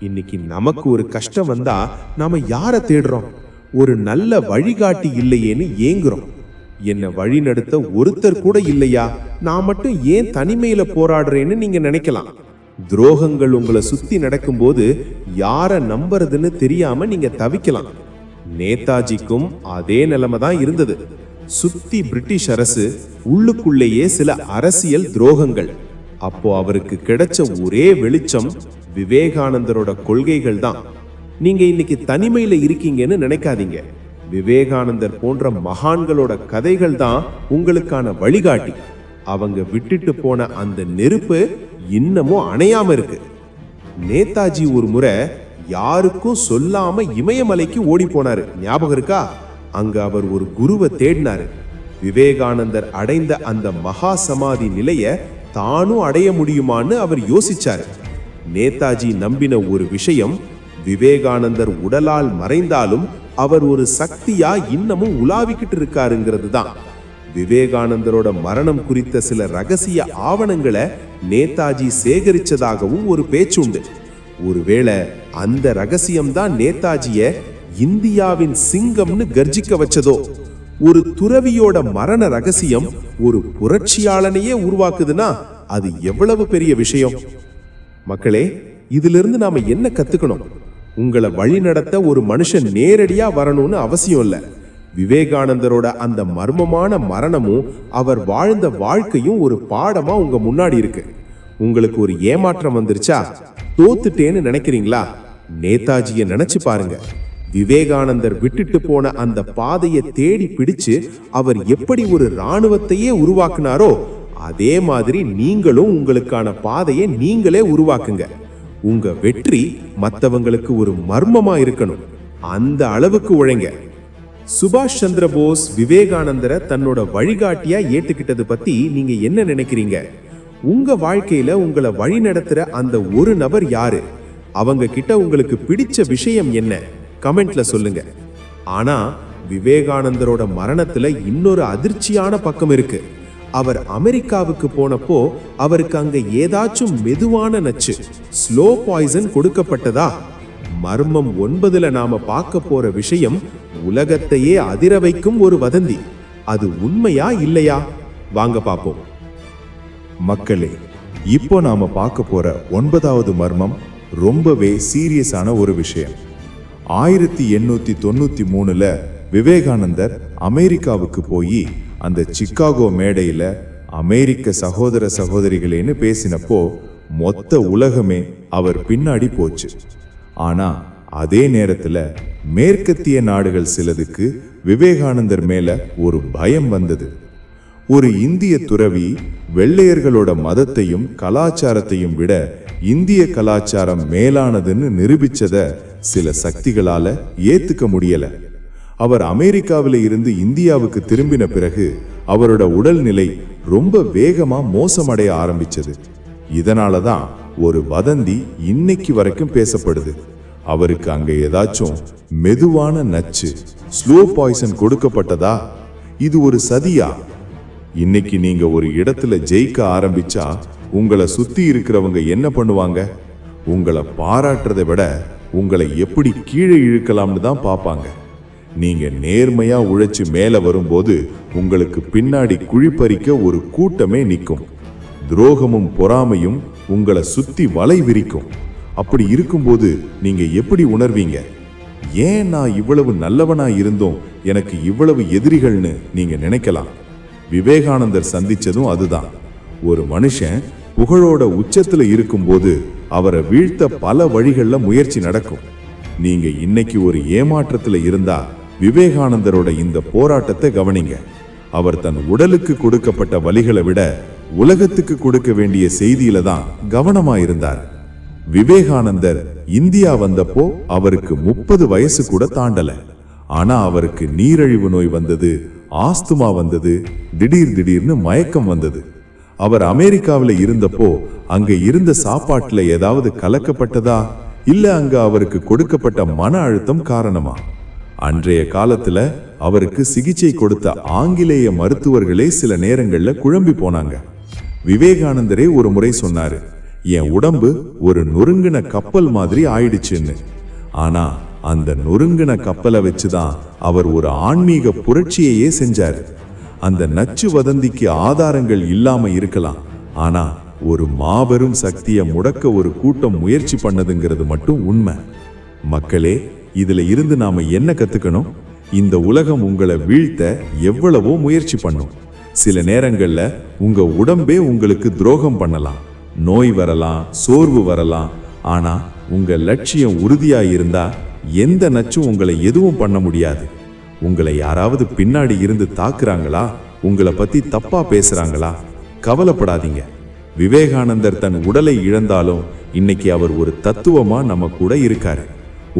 இன்னைக்கு நமக்கு ஒரு கஷ்டம் வந்தா நாம யாரை தேடுறோம்? ஒரு நல்ல வழிகாட்டி இல்லையேன்னு ஏங்குறோம். என்ன வழி நடத்த ஒருத்தர் கூட இல்லையா, நான் மட்டும் ஏன் தனிமையில போராடுறேன்னு நீங்க நினைக்கலாம். துரோகங்கள் உங்களை சுத்தி நடக்கும்போது யார நம்புறதுன்னு தெரியாம நீங்க தவிக்கலாம். நேதாஜிக்கும் அதே நிலைமை தான் இருந்தது. சுத்தி பிரிட்டிஷ் அரசு, உள்ளுக்குள்ளேயே சில அரசியல் துரோகங்கள். அப்போ அவருக்கு கிடைச்ச ஒரே வெளிச்சம் விவேகானந்தரோட கொள்கைகள் தான். நீங்க இன்னைக்கு தனிமையில இருக்கீங்கன்னு நினைக்காதீங்க. விவேகானந்தர் போன்ற மகான்களோட கதைகள் தான் உங்களுக்கான வழிகாட்டி. அவங்க விட்டுட்டு போன அந்த நெருப்பு இன்னமும் அணையாம இருக்கு. நேதாஜி ஒரு முறை யாருக்கும் சொல்லாம இமயமலைக்கு ஓடி போனாரு, ஞாபகம் இருக்கா? அங்க அவர் ஒரு குருவை தேடினாரு. விவேகானந்தர் அடைந்த அந்த மகா சமாதி நிலைய தானும் அடைய முடியுமான்னு அவர் யோசிச்சாரு. நேதாஜி நம்பின ஒரு விஷயம், விவேகானந்தர் உடலால் மறைந்தாலும் அவர் ஒரு சக்தியா இன்னமும் உலாவிக்கிட்டு இருக்காருங்கிறது தான். விவேகானந்தரோட மரணம் குறித்த சில ரகசிய ஆவணங்களை நேதாஜி சேகரிச்சதாகவும் ஒரு பேச்சுண்டு. ஒருவேளை அந்த ரகசியம்தான் நேதாஜிய இந்தியாவின் சிங்கம்னு கர்ஜிக்க வச்சதோ? ஒரு துறவியோட மரண ரகசியம் ஒரு புரட்சியாளனையே உருவாக்குதுன்னா அது எவ்வளவு பெரிய விஷயம். மக்களே, இதிலிருந்து நாம என்ன கத்துக்கணும்? உங்களை வழி நடத்த ஒரு மனுஷன் நேரடியா வரணும்னு அவசியம் இல்ல. விவேகானந்தரோட அந்த மர்மமான மரணமும் அவர் வாழ்ந்த வாழ்க்கையும் ஒரு பாடமா உங்க முன்னாடி இருக்கு. உங்களுக்கு ஒரு ஏமாற்றம் வந்துருச்சா? தோத்துட்டேன்னு நினைக்கிறீங்களா? நேதாஜியை நினைச்சு பாருங்க. விவேகானந்தர் விட்டுட்டு போன அந்த பாதையை தேடி பிடிச்சு அவர் எப்படி ஒரு இராணுவத்தையே உருவாக்குனாரோ அதே மாதிரி நீங்களும் உங்களுக்கான பாதையை நீங்களே உருவாக்குங்க. உங்க வெற்றி மற்றவங்களுக்கு ஒரு மர்மமா இருக்கணும். அந்த அளவுக்கு உழைங்க. சுபாஷ் சந்திர போஸ் விவேகானந்தரை தன்னோட வழிகாட்டியா ஏத்துக்கிட்டது பத்தி நீங்க என்ன நினைக்கிறீங்க? உங்க வாழ்க்கையில உங்களை வழி நடத்துற அந்த ஒரு நபர் யாரு? அவங்க கிட்ட உங்களுக்கு பிடிச்ச விஷயம் என்ன? கமெண்ட்ல சொல்லுங்க. ஆனா விவேகானந்தரோட மரணத்துல இன்னொரு அதிர்ச்சியான பக்கம் இருக்கு. அவர் அமெரிக்காவுக்கு போனப்போ அவருக்கு அங்க ஏதாச்சும் மெதுவான நச்சு, ஸ்லோ பாய்சன் கொடுக்கப்பட்டதா? மர்மம் 9ல நாம பார்க்க போற விஷயம் உலகத்தையே அதிர வைக்கும் ஒரு வதந்தி. அது உண்மையா இல்லையா? வாங்க பாப்போம். மக்களே, இப்போ நாம பார்க்க போற 9வது மர்மம் ரொம்பவே சீரியஸான ஒரு விஷயம். 1893ல விவேகானந்தர் அமெரிக்காவுக்கு போய் அந்த சிக்காகோ மேடையில அமெரிக்க சகோதர சகோதரிகளேன்னு பேசினப்போ மொத்த உலகமே அவர் பின்னாடி போச்சு. ஆனா அதே நேரத்துல மேற்கத்திய நாடுகள் சிலதுக்கு விவேகானந்தர் மேல ஒரு பயம் வந்தது. ஒரு இந்திய துறவி வெள்ளையர்களோட மதத்தையும் கலாச்சாரத்தையும் விட இந்திய கலாச்சாரம் மேலானதுன்னு நிரூபிச்சத சில சக்திகளால ஏத்துக்க முடியல. அவர் அமெரிக்காவில இருந்து இந்தியாவுக்கு திரும்பின பிறகு அவரோட உடல்நிலை ரொம்ப வேகமா மோசமடைய ஆரம்பிச்சது. இதனாலதான் ஒரு வதந்தி இன்னைக்கு வரைக்கும் பேசப்படுது. அவருக்கு அங்க ஏதாச்சும் மெதுவான நச்சு, ஸ்லோ பாய்சன் கொடுக்கப்பட்டதா? இது ஒரு சதியா? இன்னைக்கு நீங்க ஒரு இடத்துல ஜெயிக்க ஆரம்பிச்சா உங்களை சுத்தி இருக்கிறவங்க என்ன பண்ணுவாங்க? உங்களை பாராட்டுறதை விட உங்களை எப்படி கீழே இழுக்கலாம்னு தான் பார்ப்பாங்க. நீங்க நேர்மையா உழைச்சு மேல வரும்போது உங்களுக்கு பின்னாடி குழிப்பறிக்க ஒரு கூட்டமே நிற்கும். துரோகமும் பொறாமையும் உங்களை சுத்தி வலை விரிக்கும். அப்படி இருக்கும்போது நீங்க எப்படி உணர்வீங்க? ஏன் நான் இவ்வளவு நல்லவனா இருந்தோம் எனக்கு இவ்வளவு எதிரிகள்னு நீங்க நினைக்கலாம். விவேகானந்தர் சந்திச்சதும் அதுதான். ஒரு மனுஷன் புகழோட உச்சத்துல இருக்கும்போது அவரை வீழ்த்த பல வழிகள்ல முயற்சி நடக்கும். நீங்க இன்னைக்கு ஒரு ஏமாற்றத்துல இருந்தா விவேகானந்தரோட இந்த போராட்டத்தை கவனிங்க. அவர் தன் உடலுக்கு கொடுக்கப்பட்ட வலிகளை விட உலகத்துக்கு கொடுக்க வேண்டிய செய்தியில தான் கவனமா இருந்தார். விவேகானந்தர் இந்தியா வந்தப்போ அவருக்கு 30 வயசு கூட தாண்டல. ஆனா அவருக்கு நீரிழிவு நோய் வந்தது, ஆஸ்துமா வந்தது, திடீர்னு மயக்கம் வந்தது. அவர் அமெரிக்காவில் இருந்தப்போ அங்க இருந்த சாப்பாட்டுல ஏதாவது கலக்கப்பட்டதா, இல்ல அங்க அவருக்கு கொடுக்கப்பட்ட மன அழுத்தம் காரணமா? அன்றைய காலத்துல அவருக்கு சிகிச்சை கொடுத்த ஆங்கிலேய மருத்துவர்களே சில நேரங்கள்ல குழம்பி போனாங்க. விவேகானந்தரே ஒரு முறை சொன்னாரு, என் உடம்பு ஒரு நொறுங்கின கப்பல் மாதிரி ஆயிடுச்சுன்னு. ஆனா அந்த நொறுங்கின கப்பலை வச்சுதான் அவர் ஒரு ஆன்மீக புரட்சியையே செஞ்சாரு. அந்த நச்சு வதந்திக்கு ஆதாரங்கள் இல்லாம இருக்கலாம், ஆனா ஒரு மாபெரும் சக்தியை முடக்க ஒரு கூட்டம் முயற்சி பண்ணதுங்கிறது மட்டும் உண்மை. மக்களே, இதுல இருந்து நாம என்ன கத்துக்கணும்? இந்த உலகம் உங்களை வீழ்த்த எவ்வளவோ முயற்சி பண்ணும். சில நேரங்கள்ல உங்க உடம்பே உங்களுக்கு துரோகம் பண்ணலாம், நோய் வரலாம், சோர்வு வரலாம். ஆனா உங்க லட்சியம் உறுதியா இருந்தா எந்த நச்சும் உங்களை எதுவும் பண்ண முடியாது. உங்களை யாராவது பின்னாடி இருந்து தாக்குறாங்களா, உங்களை பத்தி தப்பா பேசுறாங்களா, கவலைப்படாதீங்க. விவேகானந்தர் தன் உடலை இழந்தாலும் இன்னைக்கு அவர் ஒரு தத்துவமா நம்ம கூட இருக்காரு.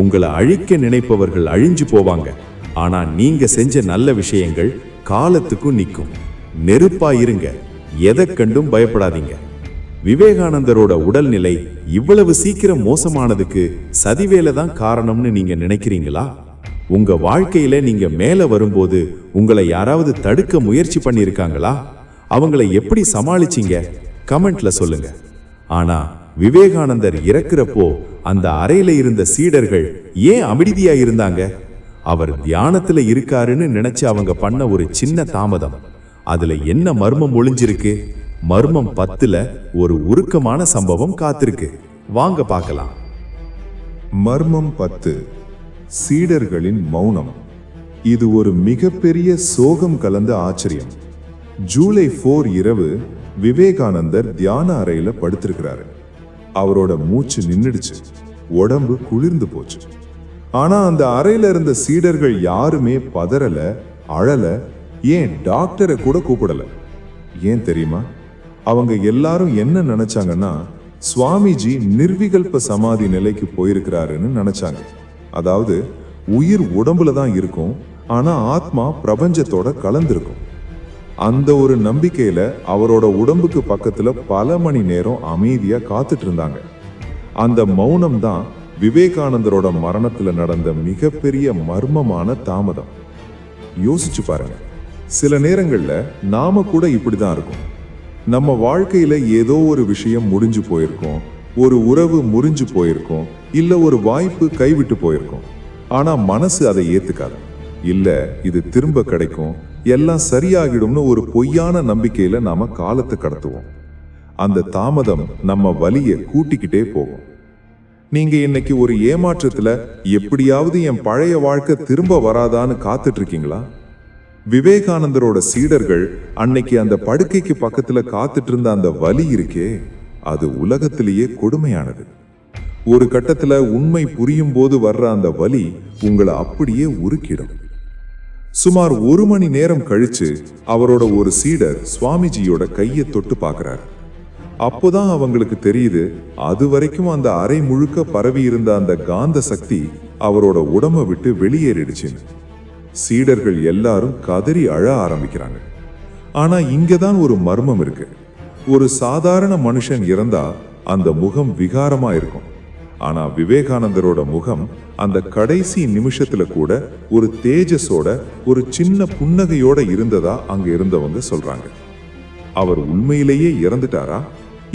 உங்களை அழிக்க நினைப்பவர்கள் அழிஞ்சு போவாங்க, ஆனா நீங்க செஞ்ச நல்ல விஷயங்கள் காலத்துக்கும் நிற்கும். நெருப்பா இருங்க, எதை கண்டும் பயப்படாதீங்க. விவேகானந்தரோட உடல்நிலை இவ்வளவு சீக்கிரம் மோசமானதுக்கு சதிவேலை தான் காரணம்னு நீங்க நினைக்கிறீங்களா? உங்க வாழ்க்கையில நீங்க மேல வரும்போது உங்களை யாராவது தடுக்க முயற்சி பண்ணியிருக்காங்களா? அவங்களை எப்படி சமாளிச்சீங்க? கமெண்ட்ல சொல்லுங்க. ஆனா விவேகானந்தர் இறக்குறப்போ அந்த அறையில இருந்த சீடர்கள் ஏன் அமைதியா இருந்தாங்க? அவர் தியானத்துல இருக்காருன்னு நினைச்சு அவங்க பண்ண ஒரு சின்ன தாமதம். அதுல என்ன மர்மம் ஒளிஞ்சிருக்கு? மர்மம் 10ல ஒரு உருக்கமான சம்பவம் காத்திருக்கு. வாங்க பார்க்கலாம். மர்மம் 10, சீடர்களின் மௌனம். இது ஒரு மிகப்பெரிய சோகம் கலந்த ஆச்சரியம். ஜூலை 4 இரவு விவேகானந்தர் தியான அறையில படுத்திருக்கிறாரு. அவரோட மூச்சு நின்னுடுச்சு, உடம்பு குளிர்ந்து போச்சு. ஆனா அந்த அறையில இருந்த சீடர்கள் யாருமே பதறல, அழல, ஏன் டாக்டரை கூட கூப்பிடல. ஏன் தெரியுமா? அவங்க எல்லாரும் என்ன நினைச்சாங்கன்னா, சுவாமிஜி நிர்விகல்ப சமாதி நிலைக்கு போயிருக்கிறாருன்னு நினைச்சாங்க. அதாவது உயிர் உடம்புல தான் இருக்கும், ஆனா ஆத்மா பிரபஞ்சத்தோட கலந்திருக்கும். அந்த ஒரு நம்பிக்கையில அவரோட உடம்புக்கு பக்கத்துல பல மணி நேரம் அமைதியா காத்துட்டு இருந்தாங்க. அந்த மௌனம் தான் விவேகானந்தரோட மரணத்துல நடந்த மிகப்பெரிய மர்மமான தாமதம். யோசிச்சு பாருங்க, சில நேரங்கள்ல நாம கூட இப்படிதான் இருக்கும். நம்ம வாழ்க்கையில ஏதோ ஒரு விஷயம் முடிஞ்சு போயிருக்கும், ஒரு உறவு முறிஞ்சு போயிருக்கும், இல்ல ஒரு வாய்ப்பு கைவிட்டு போயிருக்கும். ஆனா மனசு அதை ஏத்துக்காது. இல்ல இது திரும்ப கிடைக்கும், எல்லாம் சரியாகிடும்னு ஒரு பொய்யான நம்பிக்கையில நாம காலத்தை கடத்துவோம். அந்த தாமதம் நம்ம வலியை கூட்டிக்கிட்டே போகும். நீங்க இன்னைக்கு ஒரு ஏமாற்றத்துல எப்படியாவது என் பழைய வாழ்க்கை திரும்ப வராதான்னு காத்துட்டு இருக்கீங்களா? விவேகானந்தரோட சீடர்கள் அன்னைக்கு அந்த படுக்கைக்கு பக்கத்துல காத்துட்டு இருந்த அந்த வலி இருக்கே, அது உலகத்திலேயே கொடுமையானது. ஒரு கட்டத்துல உண்மை புரியும் போது வர்ற அந்த வலி உங்களை அப்படியே உருக்கிடும். சுமார் 1 மணி நேரம் கழிச்சு அவரோட ஒரு சீடர் சுவாமிஜியோட கையை தொட்டு பார்க்கறாரு. அப்போதான் அவங்களுக்கு தெரியுது, அது வரைக்கும் அந்த அறை முழுக்க பரவி இருந்த அந்த காந்த சக்தி அவரோட உடம்ப விட்டு வெளியேறிடுச்சுன்னு. சீடர்கள் எல்லாரும் கதறி அழ ஆரம்பிக்கிறாங்க. ஆனா இங்கதான் ஒரு மர்மம் இருக்கு. ஒரு சாதாரண மனுஷன் இறந்தா அந்த முகம் விகாரமா இருக்கும். ஆனா விவேகானந்தரோட முகம் அந்த கடைசி நிமிஷத்துல கூட ஒரு தேஜஸோட, ஒரு சின்ன புன்னகையோட இருந்ததா அங்க இருந்தவங்க சொல்றாங்க. அவர் உண்மையிலேயே இறந்துட்டாரா,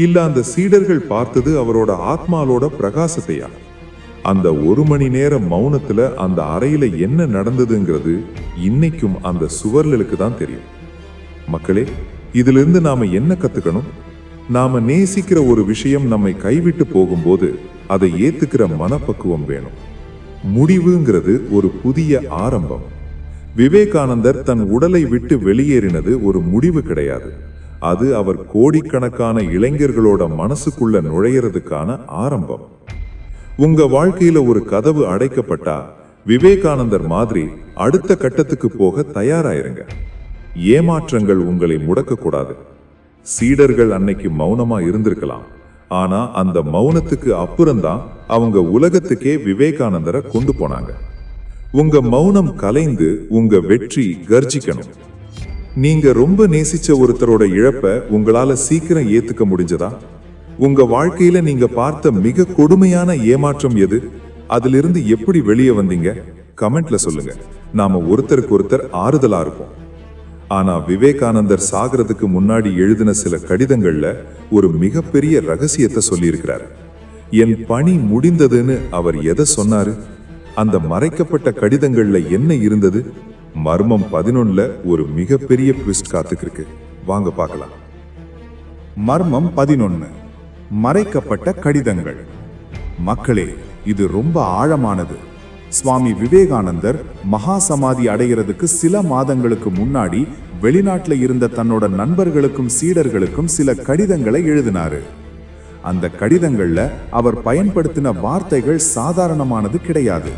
இல்ல அந்த சீடர்கள் பார்த்தது அவரோட ஆத்மாவோட பிரகாசத்தையா? அந்த 1 மணி நேர மௌனத்துல அந்த அறையில என்ன நடந்ததுங்கிறது இன்னைக்கும் அந்த சுவர்களுக்கு தான் தெரியும். மக்களே, இதிலிருந்து நாம என்ன கத்துக்கணும்? நாம நேசிக்கிற ஒரு விஷயம் நம்மை கைவிட்டு போகும்போது அதை ஏத்துக்கிற மனப்பக்குவம் வேணும். முடிவுங்கிறது ஒரு புதிய ஆரம்பம். விவேகானந்தர் தன் உடலை விட்டு வெளியேறினது ஒரு முடிவு கிடையாது. அது அவர் கோடிக்கணக்கான இளைஞர்களோட மனசுக்குள்ள நுழையிறதுக்கான ஆரம்பம். உங்க வாழ்க்கையில ஒரு கதவு அடைக்கப்பட்டா விவேகானந்தர் மாதிரி அடுத்த கட்டத்துக்கு போக தயாராயிருங்க. ஏமாற்றங்கள் உங்களை முடக்க கூடாது. சீடர்கள் அன்னைக்கு மௌனமா இருந்திருக்கலாம், ஆனா அந்த மௌனத்துக்கு அப்புறம்தான் அவங்க உலகத்துக்கே விவேகானந்தரை கொண்டு போனாங்க. உங்க மௌனம் கலைந்து உங்க வெற்றி கர்ஜிக்கணும். நீங்க ரொம்ப நேசிச்ச ஒருத்தரோட இழப்ப உங்களால சீக்கிரம் ஏத்துக்க முடிஞ்சதா? உங்க வாழ்க்கையில நீங்க பார்த்த மிக கொடுமையான ஏமாற்றம் எது? அதிலிருந்து எப்படி வெளியே வந்தீங்க? கமெண்ட்ல சொல்லுங்க. நாம ஒருத்தருக்கு ஒருத்தர் ஆறுதலா இருப்போம். ஆனா விவேகானந்தர் சாகிறதுக்கு முன்னாடி எழுதின சில கடிதங்கள்ல ஒரு மிகப்பெரிய ரகசியத்தை சொல்லியிருக்கிறார். என் பணி முடிந்ததுன்னு அவர் எதை சொன்னாரு? அந்த மறைக்கப்பட்ட கடிதங்கள்ல என்ன இருந்தது? மர்மம் 11ல ஒரு மிகப்பெரிய ட்விஸ்ட் காத்துக்கிருக்கு. வாங்க பார்க்கலாம். மர்மம் 11. மறைக்கப்பட்ட கடிதங்கள். மக்களே, இது ரொம்ப ஆழமானது. சுவாமி விவேகானந்தர் மகா சமாதி அடைகிறதுக்கு சில மாதங்களுக்கு முன்னாடி வெளிநாட்டுல இருந்த தன்னோட நண்பர்களுக்கும் சீடர்களுக்கும் சில கடிதங்களை எழுதினாரு. அந்த கடிதங்கள்ல அவர் பயன்படுத்தின வார்த்தைகள் சாதாரணமானது கிடையாது.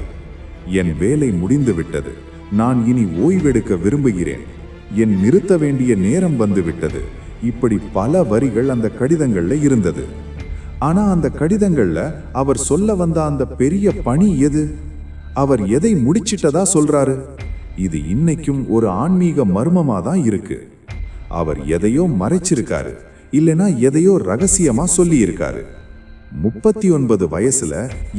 என் வேலை முடிந்து விட்டது, நான் இனி ஓய்வெடுக்க விரும்புகிறேன், என் நிறுத்த வேண்டிய நேரம் வந்து விட்டது, இப்படி பல வரிகள் அந்த கடிதங்கள்ல இருந்தது. ஆனா அந்த கடிதங்கள்ல அவர் சொல்ல வந்த அந்த பெரிய பணி எது? அவர் எதை முடிச்சிட்டதா சொல்றாரு? இது இன்னைக்கும் ஒரு ஆன்மீக மர்மமா தான் இருக்கு. அவர் எதையோ மறைச்சிருக்காரு, இல்லைன்னா எதையோ ரகசியமா சொல்லி இருக்காரு. 39 வயசுல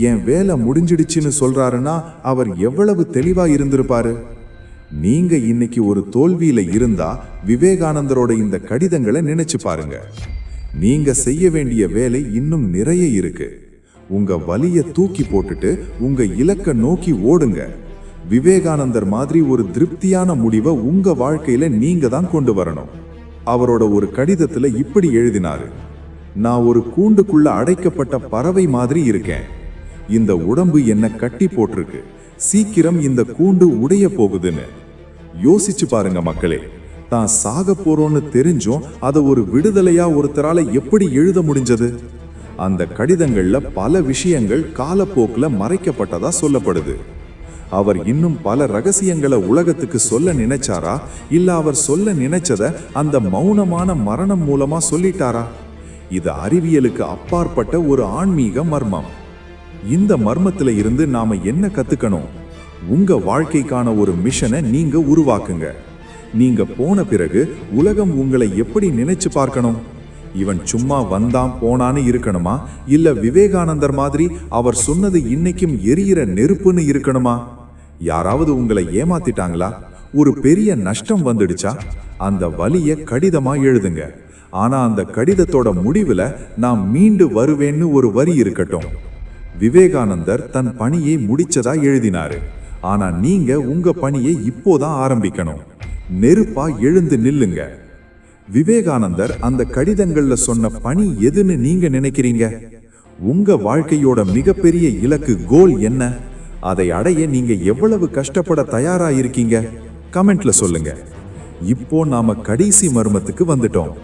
என் வேலை முடிஞ்சிடுச்சுன்னு சொல்றாருன்னா அவர் எவ்வளவு தெளிவா இருந்திருப்பாரு? நீங்க இன்னைக்கு ஒரு தோல்வியில இருந்தா விவேகானந்தரோட இந்த கடிதங்களை நினைச்சு பாருங்க. நீங்க செய்ய வேண்டிய வேலை இன்னும் நிறைய இருக்கு. உங்க வலிய தூக்கி போட்டுட்டு உங்க இலக்க நோக்கி ஓடுங்க. விவேகானந்தர் மாதிரி ஒரு திருப்தியான முடிவை உங்க வாழ்க்கையில நீங்க தான் கொண்டு வரணும். அவரோட ஒரு கடிதத்துல இப்படி எழுதினாரு: நான் ஒரு கூண்டுக்குள்ள அடைக்கப்பட்ட பறவை மாதிரி இருக்கேன். இந்த உடம்பு என்ன கட்டி போட்டிருக்கு, சீக்கிரம் இந்த கூண்டு உடைய போகுதுன்னு. யோசிச்சு பாருங்க மக்களே, தான் சாக போறோன்னு தெரிஞ்சும் அதை ஒரு விடுதலையா ஒருத்தரால எப்படி எழுத முடிஞ்சது? அந்த கடிதங்கள்ல பல விஷயங்கள் காலப்போக்குல மறைக்கப்பட்டதா சொல்லப்படுது. அவர் இன்னும் பல ரகசியங்களை உலகத்துக்கு சொல்ல நினைச்சாரா, இல்ல அவர் சொல்ல நினைச்சத அந்த மௌனமான மரணம் மூலமா சொல்லிட்டாரா? இது அறிவியலுக்கு அப்பாற்பட்ட ஒரு ஆன்மீக மர்மம். இந்த மர்மத்துல இருந்து நாம என்ன கத்துக்கணும்? உங்க வாழ்க்கைக்கான ஒரு மிஷனை நீங்க உருவாக்குங்க. நீங்க போன பிறகு உலகம் உங்களை எப்படி நினைச்சு பார்க்கணும்? இவன் சும்மா வந்தான் போனான்னு இருக்கணுமா, இல்ல விவேகானந்தர் மாதிரி அவர் சொன்னது இன்னைக்கும் எரியிற நெருப்புன்னு இருக்கணுமா? யாராவது உங்களை ஏமாத்திட்டாங்களா? ஒரு பெரிய நஷ்டம் வந்துடுச்சா? அந்த வலிய கடிதமா எழுதுங்க. ஆனா அந்த கடிதத்தோட முடிவுல நான் மீண்டு வருவேன்னு ஒரு வரி இருக்கட்டும். விவேகானந்தர் தன் பணியை முடிச்சதா எழுதினாரு. ஆனா நீங்க உங்க பணியை இப்போதான் ஆரம்பிக்கணும். நெருப்பா எழுந்து நில்லுங்க. விவேகானந்தர் அந்த கடிதங்கள்ல சொன்ன பணி எதுன்னு நீங்க நினைக்கிறீங்க? உங்க வாழ்க்கையோட மிகப்பெரிய இலக்கு கோல் என்ன? அதை அடைய நீங்க எவ்வளவு கஷ்டப்பட தயாரா இருக்கீங்க? கமெண்ட்ல சொல்லுங்க. இப்போ நாம கடைசி மர்மத்துக்கு வந்துட்டோம்.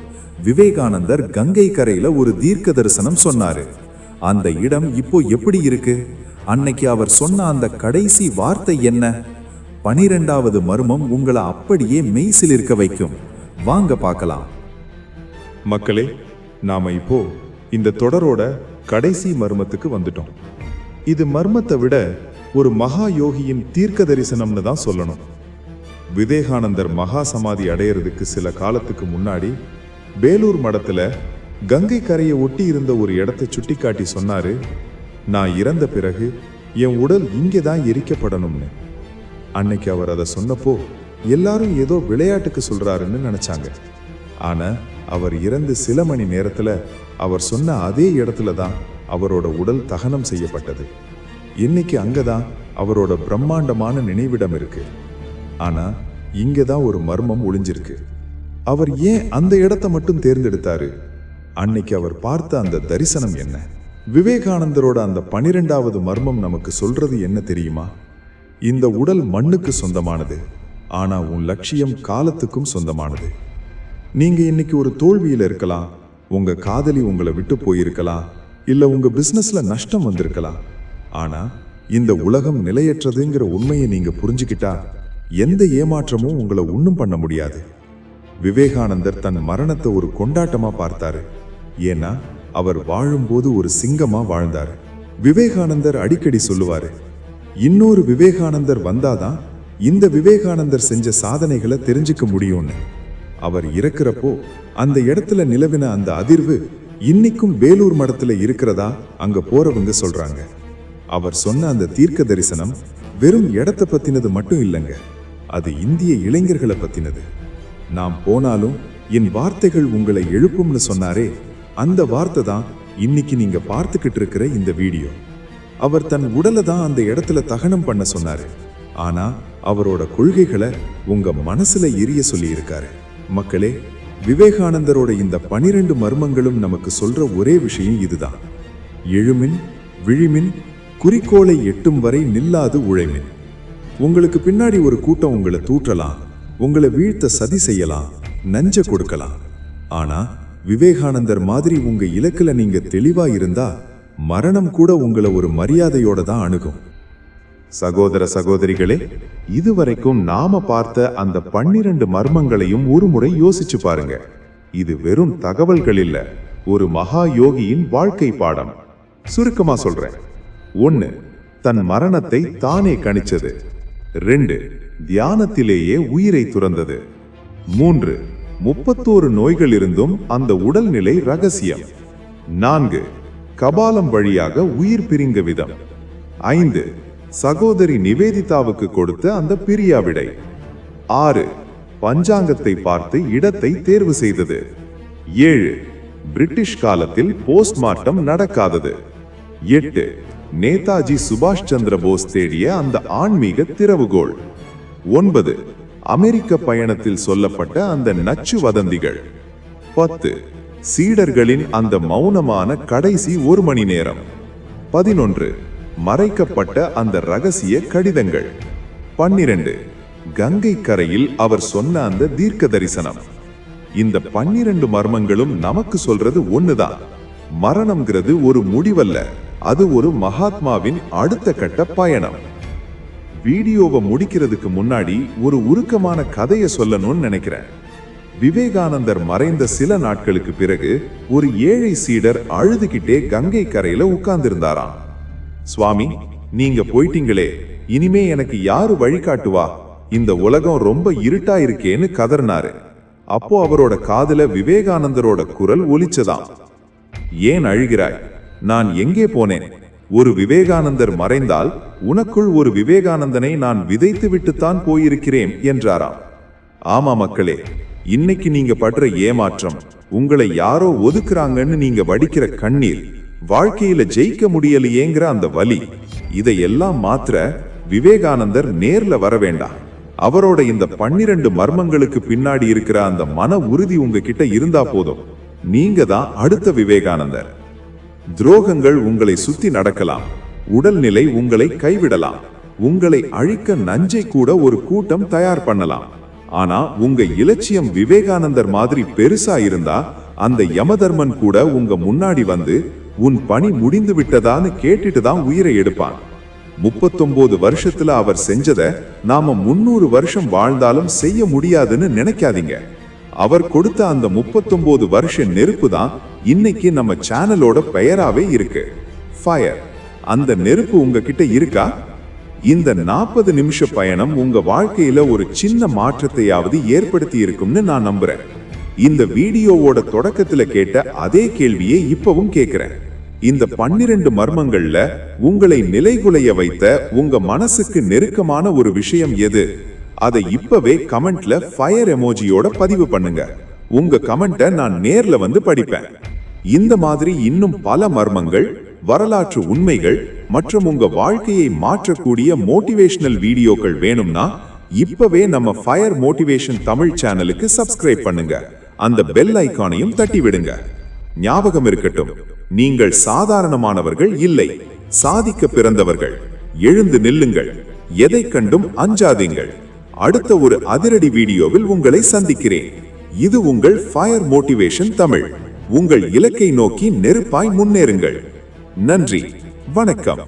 விவேகானந்தர் கங்கை கரையில ஒரு தீர்க்க தரிசனம் சொன்னாரு. அந்த இடம் இப்போ எப்படி இருக்கு? அன்னைக்கு அவர் சொன்ன அந்த கடைசி வார்த்தை என்ன? 12வது மர்மம் உங்களை அப்படியே மெய்சில் இருக்க வைக்கும். வாங்க பார்க்கலாம். மக்களே, நாம இப்போ இந்த தொடரோட கடைசி மர்மத்துக்கு வந்துட்டோம். இது மர்மத்தை விட ஒரு மகா யோகியின் தீர்க்க தரிசனம்னு தான் சொல்லணும். விவேகானந்தர் மகா சமாதி அடையிறதுக்கு சில காலத்துக்கு முன்னாடி பேலூர் மடத்துல கங்கை கரையை ஒட்டி இருந்த ஒரு இடத்தை சுட்டிக்காட்டி சொன்னாரு, நான் இறந்த பிறகு என் உடல் இங்கே தான் எரிக்கப்படணும்னு. அன்னைக்கு அவர் அதை சொன்னப்போ எல்லாரும் ஏதோ விளையாட்டுக்கு சொல்றாருன்னு நினைச்சாங்க. ஆனா அவர் இறந்து சில மணி நேரத்துல அவர் சொன்ன அதே இடத்துல தான் அவரோட உடல் தகனம் செய்யப்பட்டது. இன்னைக்கு அங்கதான் அவரோட பிரம்மாண்டமான நினைவிடம் இருக்கு. ஆனா இங்கதான் ஒரு மர்மம் ஒளிஞ்சிருக்கு. அவர் ஏன் அந்த இடத்தை மட்டும் தேர்ந்தெடுத்தாரு? அன்னைக்கு அவர் பார்த்த அந்த தரிசனம் என்ன? விவேகானந்தரோட அந்த 12வது மர்மம் நமக்கு சொல்றது என்ன தெரியுமா? இந்த உடல் மண்ணுக்கு சொந்தமானது, ஆனா உன் லட்சியம் காலத்துக்கும் சொந்தமானது. நீங்க இன்னைக்கு ஒரு தோல்வியில இருக்கலாம், உங்க காதலி உங்களை விட்டு போயிருக்கலாம், இல்ல உங்க பிசினஸ்ல நஷ்டம் வந்திருக்கலாம். ஆனா இந்த உலகம் நிலையற்றதுங்கிற உண்மையை நீங்க புரிஞ்சுக்கிட்டா எந்த ஏமாற்றமும் உங்களை ஒன்றும் பண்ண முடியாது. விவேகானந்தர் தன் மரணத்தை ஒரு கொண்டாட்டமா பார்த்தாரு. ஏன்னா அவர் வாழும்போது ஒரு சிங்கமா வாழ்ந்தாரு. விவேகானந்தர் அடிக்கடி சொல்லுவாரு, இன்னொரு விவேகானந்தர் வந்தாதான் இந்த விவேகானந்தர் செஞ்ச சாதனைகளை தெரிஞ்சுக்க முடியும்னு. அவர் இறக்குறப்போ அந்த இடத்துல நிலவின அந்த அதிர்வு இன்னைக்கும் வேலூர் மடத்துல இருக்கிறதா அங்க போறவங்க சொல்றாங்க. அவர் சொன்ன அந்த தீர்க்க தரிசனம் வெறும் இடத்தை பத்தினது மட்டும் இல்லைங்க, அது இந்திய இளைஞர்களை பத்தினது. நாம் போனாலும் என் வார்த்தைகள் உங்களை எழுப்பும்னு சொன்னாரே, அந்த வார்த்தை தான் இன்னைக்கு நீங்க பார்த்துக்கிட்டு இருக்கிற இந்த வீடியோ. அவர் தன் உடலை தான் அந்த இடத்துல தகனம் பண்ண சொன்னாரு. ஆனா அவரோட கொள்கைகளை உங்க மனசுல எரிய சொல்லி இருக்காரு. மக்களே, விவேகானந்தரோட இந்த 12 மர்மங்களும் நமக்கு சொல்ற ஒரே விஷயம் இதுதான்: எழுமின், விழிமின், குறிக்கோளை எட்டும் வரை நில்லாது உழைமின். உங்களுக்கு பின்னாடி ஒரு கூட்டம் உங்களை தூற்றலாம், உங்களை வீழ்த்த சதி செய்யலாம், நஞ்ச கொடுக்கலாம். ஆனா விவேகானந்தர் மாதிரி உங்க இலக்குல நீங்க தெளிவா இருந்தா மரணம் கூட உங்களை ஒரு மரியாதையோட தான் அணுகும். சகோதர சகோதரிகளே, இதுவரைக்கும் நாம பார்த்த அந்த 12 மர்மங்களையும் ஒரு முறை யோசிச்சு பாருங்க. இது வெறும் தகவல்கள் இல்ல, ஒரு மகா யோகியின் வாழ்க்கை பாடம். சுருக்கமா சொல்றேன். 1. தன் மரணத்தை தானே கணிச்சது. 2. தியானத்திலேயே உயிரை துறந்தது. 3. 31 நோய்கள் இருந்தும் அந்த உடல்நிலை ரகசியம். 4. கபாலம் வழியாக உயிர் பிரிங்க விதம். 5. சகோதரி நிவேதிதாவுக்கு கொடுத்த அந்த பிரியாவிடை. 6. பஞ்சாங்கத்தை பார்த்து இடத்தை தேர்வு செய்தது. 7. பிரிட்டிஷ் காலத்தில் போஸ்ட்மார்ட்டம் நடக்காதது. 8. நேதாஜி சுபாஷ் சந்திர போஸ் தேடிய அந்த ஆன்மீக திறவுகோள். 9. அமெரிக்க பயணத்தில் சொல்லப்பட்ட அந்த நச்சு வதந்திகள். 10. சீடர்களின் அந்த மௌனமான கடைசி 1 மணி நேரம். 11. மறைக்கப்பட்ட அந்த ரகசிய கடிதங்கள். 12. கங்கை கரையில் அவர் சொன்ன அந்த தீர்க்க தரிசனம். இந்த 12 மர்மங்களும் நமக்கு சொல்றது ஒண்ணுதான்: மரணம்ங்கிறது ஒரு முடிவல்ல, அது ஒரு மகாத்மாவின் அடுத்த கட்ட பயணம். வீடியோவை முடிக்கிறதுக்கு முன்னாடி ஒரு உருக்கமான கதையை சொல்லணும்னு நினைக்கிறேன். விவேகானந்தர் மறைந்த சில நாட்களுக்கு பிறகு ஒரு ஏழை சீடர் அழுதுகிட்டே கங்கை கரையில உட்கார்ந்திருந்தாராம். சுவாமி, நீங்க போயிட்டீங்களே, இனிமே எனக்கு யாரு வழிகாட்டுவா இந்த உலகம் ரொம்ப இருட்டா இருக்கேன்னு கதறினாரு. அப்போ அவரோட காதுல விவேகானந்தரோட குரல் ஒலிச்சதாம். ஏன் அழுகிறாய்? நான் எங்கே போனேன்? ஒரு விவேகானந்தர் மறைந்தால் உனக்குள் ஒரு விவேகானந்தனை நான் விதைத்து விட்டுத்தான் போயிருக்கிறேன் என்றாராம். ஆமா மக்களே, இன்னைக்கு நீங்க படுற ஏமாற்றம், உங்களை யாரோ ஒதுக்குறாங்கன்னு நீங்க வடிக்கிற கண்ணீர், வாழ்க்கையில ஜெயிக்க முடியலையேங்கிற அந்த வலி, இதையெல்லாம் மாத்திர விவேகானந்தர் நேர்ல வர வேண்டாம். அவரோட இந்த 12 மர்மங்களுக்கு பின்னாடி இருக்கிற அந்த மன உறுதி உங்ககிட்ட இருந்தா போதும். நீங்க தான் அடுத்த விவேகானந்தர். துரோகங்கள் உங்களை சுத்தி நடக்கலாம், உடல்நிலை உங்களை கைவிடலாம், உங்களை அழிக்க நஞ்சை கூட ஒரு கூட்டம் தயார் பண்ணலாம். ஆனா உங்க இலட்சியம் விவேகானந்தர் மாதிரி பெருசா இருந்தா அந்த யமதர்மன் கூட உங்க முன்னாடி வந்து உன் பணி முடிந்து விட்டதான்னு கேட்டுட்டு தான் உயிரை எடுப்பான். 39 வருஷத்துல அவர் செஞ்சத நாம 300 வருஷம் வாழ்ந்தாலும் செய்ய முடியாதுன்னு நினைக்காதீங்க. அவர் கொடுத்த அந்த 39 வருஷ நெருப்பு தான் இன்னைக்கு நம்ம சேனலோட பெயராவே இருக்கு, ஃபயர். அந்த நெருப்பு உங்ககிட்ட இருக்கா? இந்த 40 நிமிஷ பயணம் உங்க வாழ்க்கையில ஒரு சின்ன மாற்றத்தையாவது ஏற்படுத்தி இருக்கும்னு நான் நம்புறேன். இந்த வீடியோவோட தொடக்கத்துல கேட்ட அதே கேள்வியை இப்பவும் கேட்கிறேன். இந்த 12 மர்மங்கள்ல உங்களை நிலைகுலைய வைத்த உங்க மனசுக்கு நெருக்கமான ஒரு விஷயம் எது? அதை இப்பவே கமெண்ட்ல ஃபயர் எமோஜியோட பதிவு பண்ணுங்க. உங்க கமெண்ட்டை நான் நேர்ல வந்து படிப்பேன். இந்த மாதிரி இன்னும் பல மர்மங்கள், வரலாற்று உண்மைகள் மற்றும் உங்க வாழ்க்கையை மாற்றக்கூடிய மோட்டிவேஷனல் வீடியோக்கள் வேணும்னா இப்பவே நம்ம ஃபயர் மோட்டிவேஷன் தமிழ் சேனலுக்கு சப்ஸ்கிரைப் பண்ணுங்க. அந்த பெல் ஐகானையும் தட்டி விடுங்க. ஞாபகம் இருக்கட்டும், நீங்கள் சாதாரணமானவர்கள் இல்லை, சாதிக்க பிறந்தவர்கள். எழுந்து நில்லுங்கள், எதை கண்டும் அஞ்சாதீங்கள். அடுத்த ஒரு அதிரடி வீடியோவில் உங்களை சந்திக்கிறேன். இது உங்கள் ஃபயர் மோட்டிவேஷன் தமிழ். உங்கள் இலக்கை நோக்கி நெருப்பாய் முன்னேறுங்கள். நன்றி, வணக்கம்.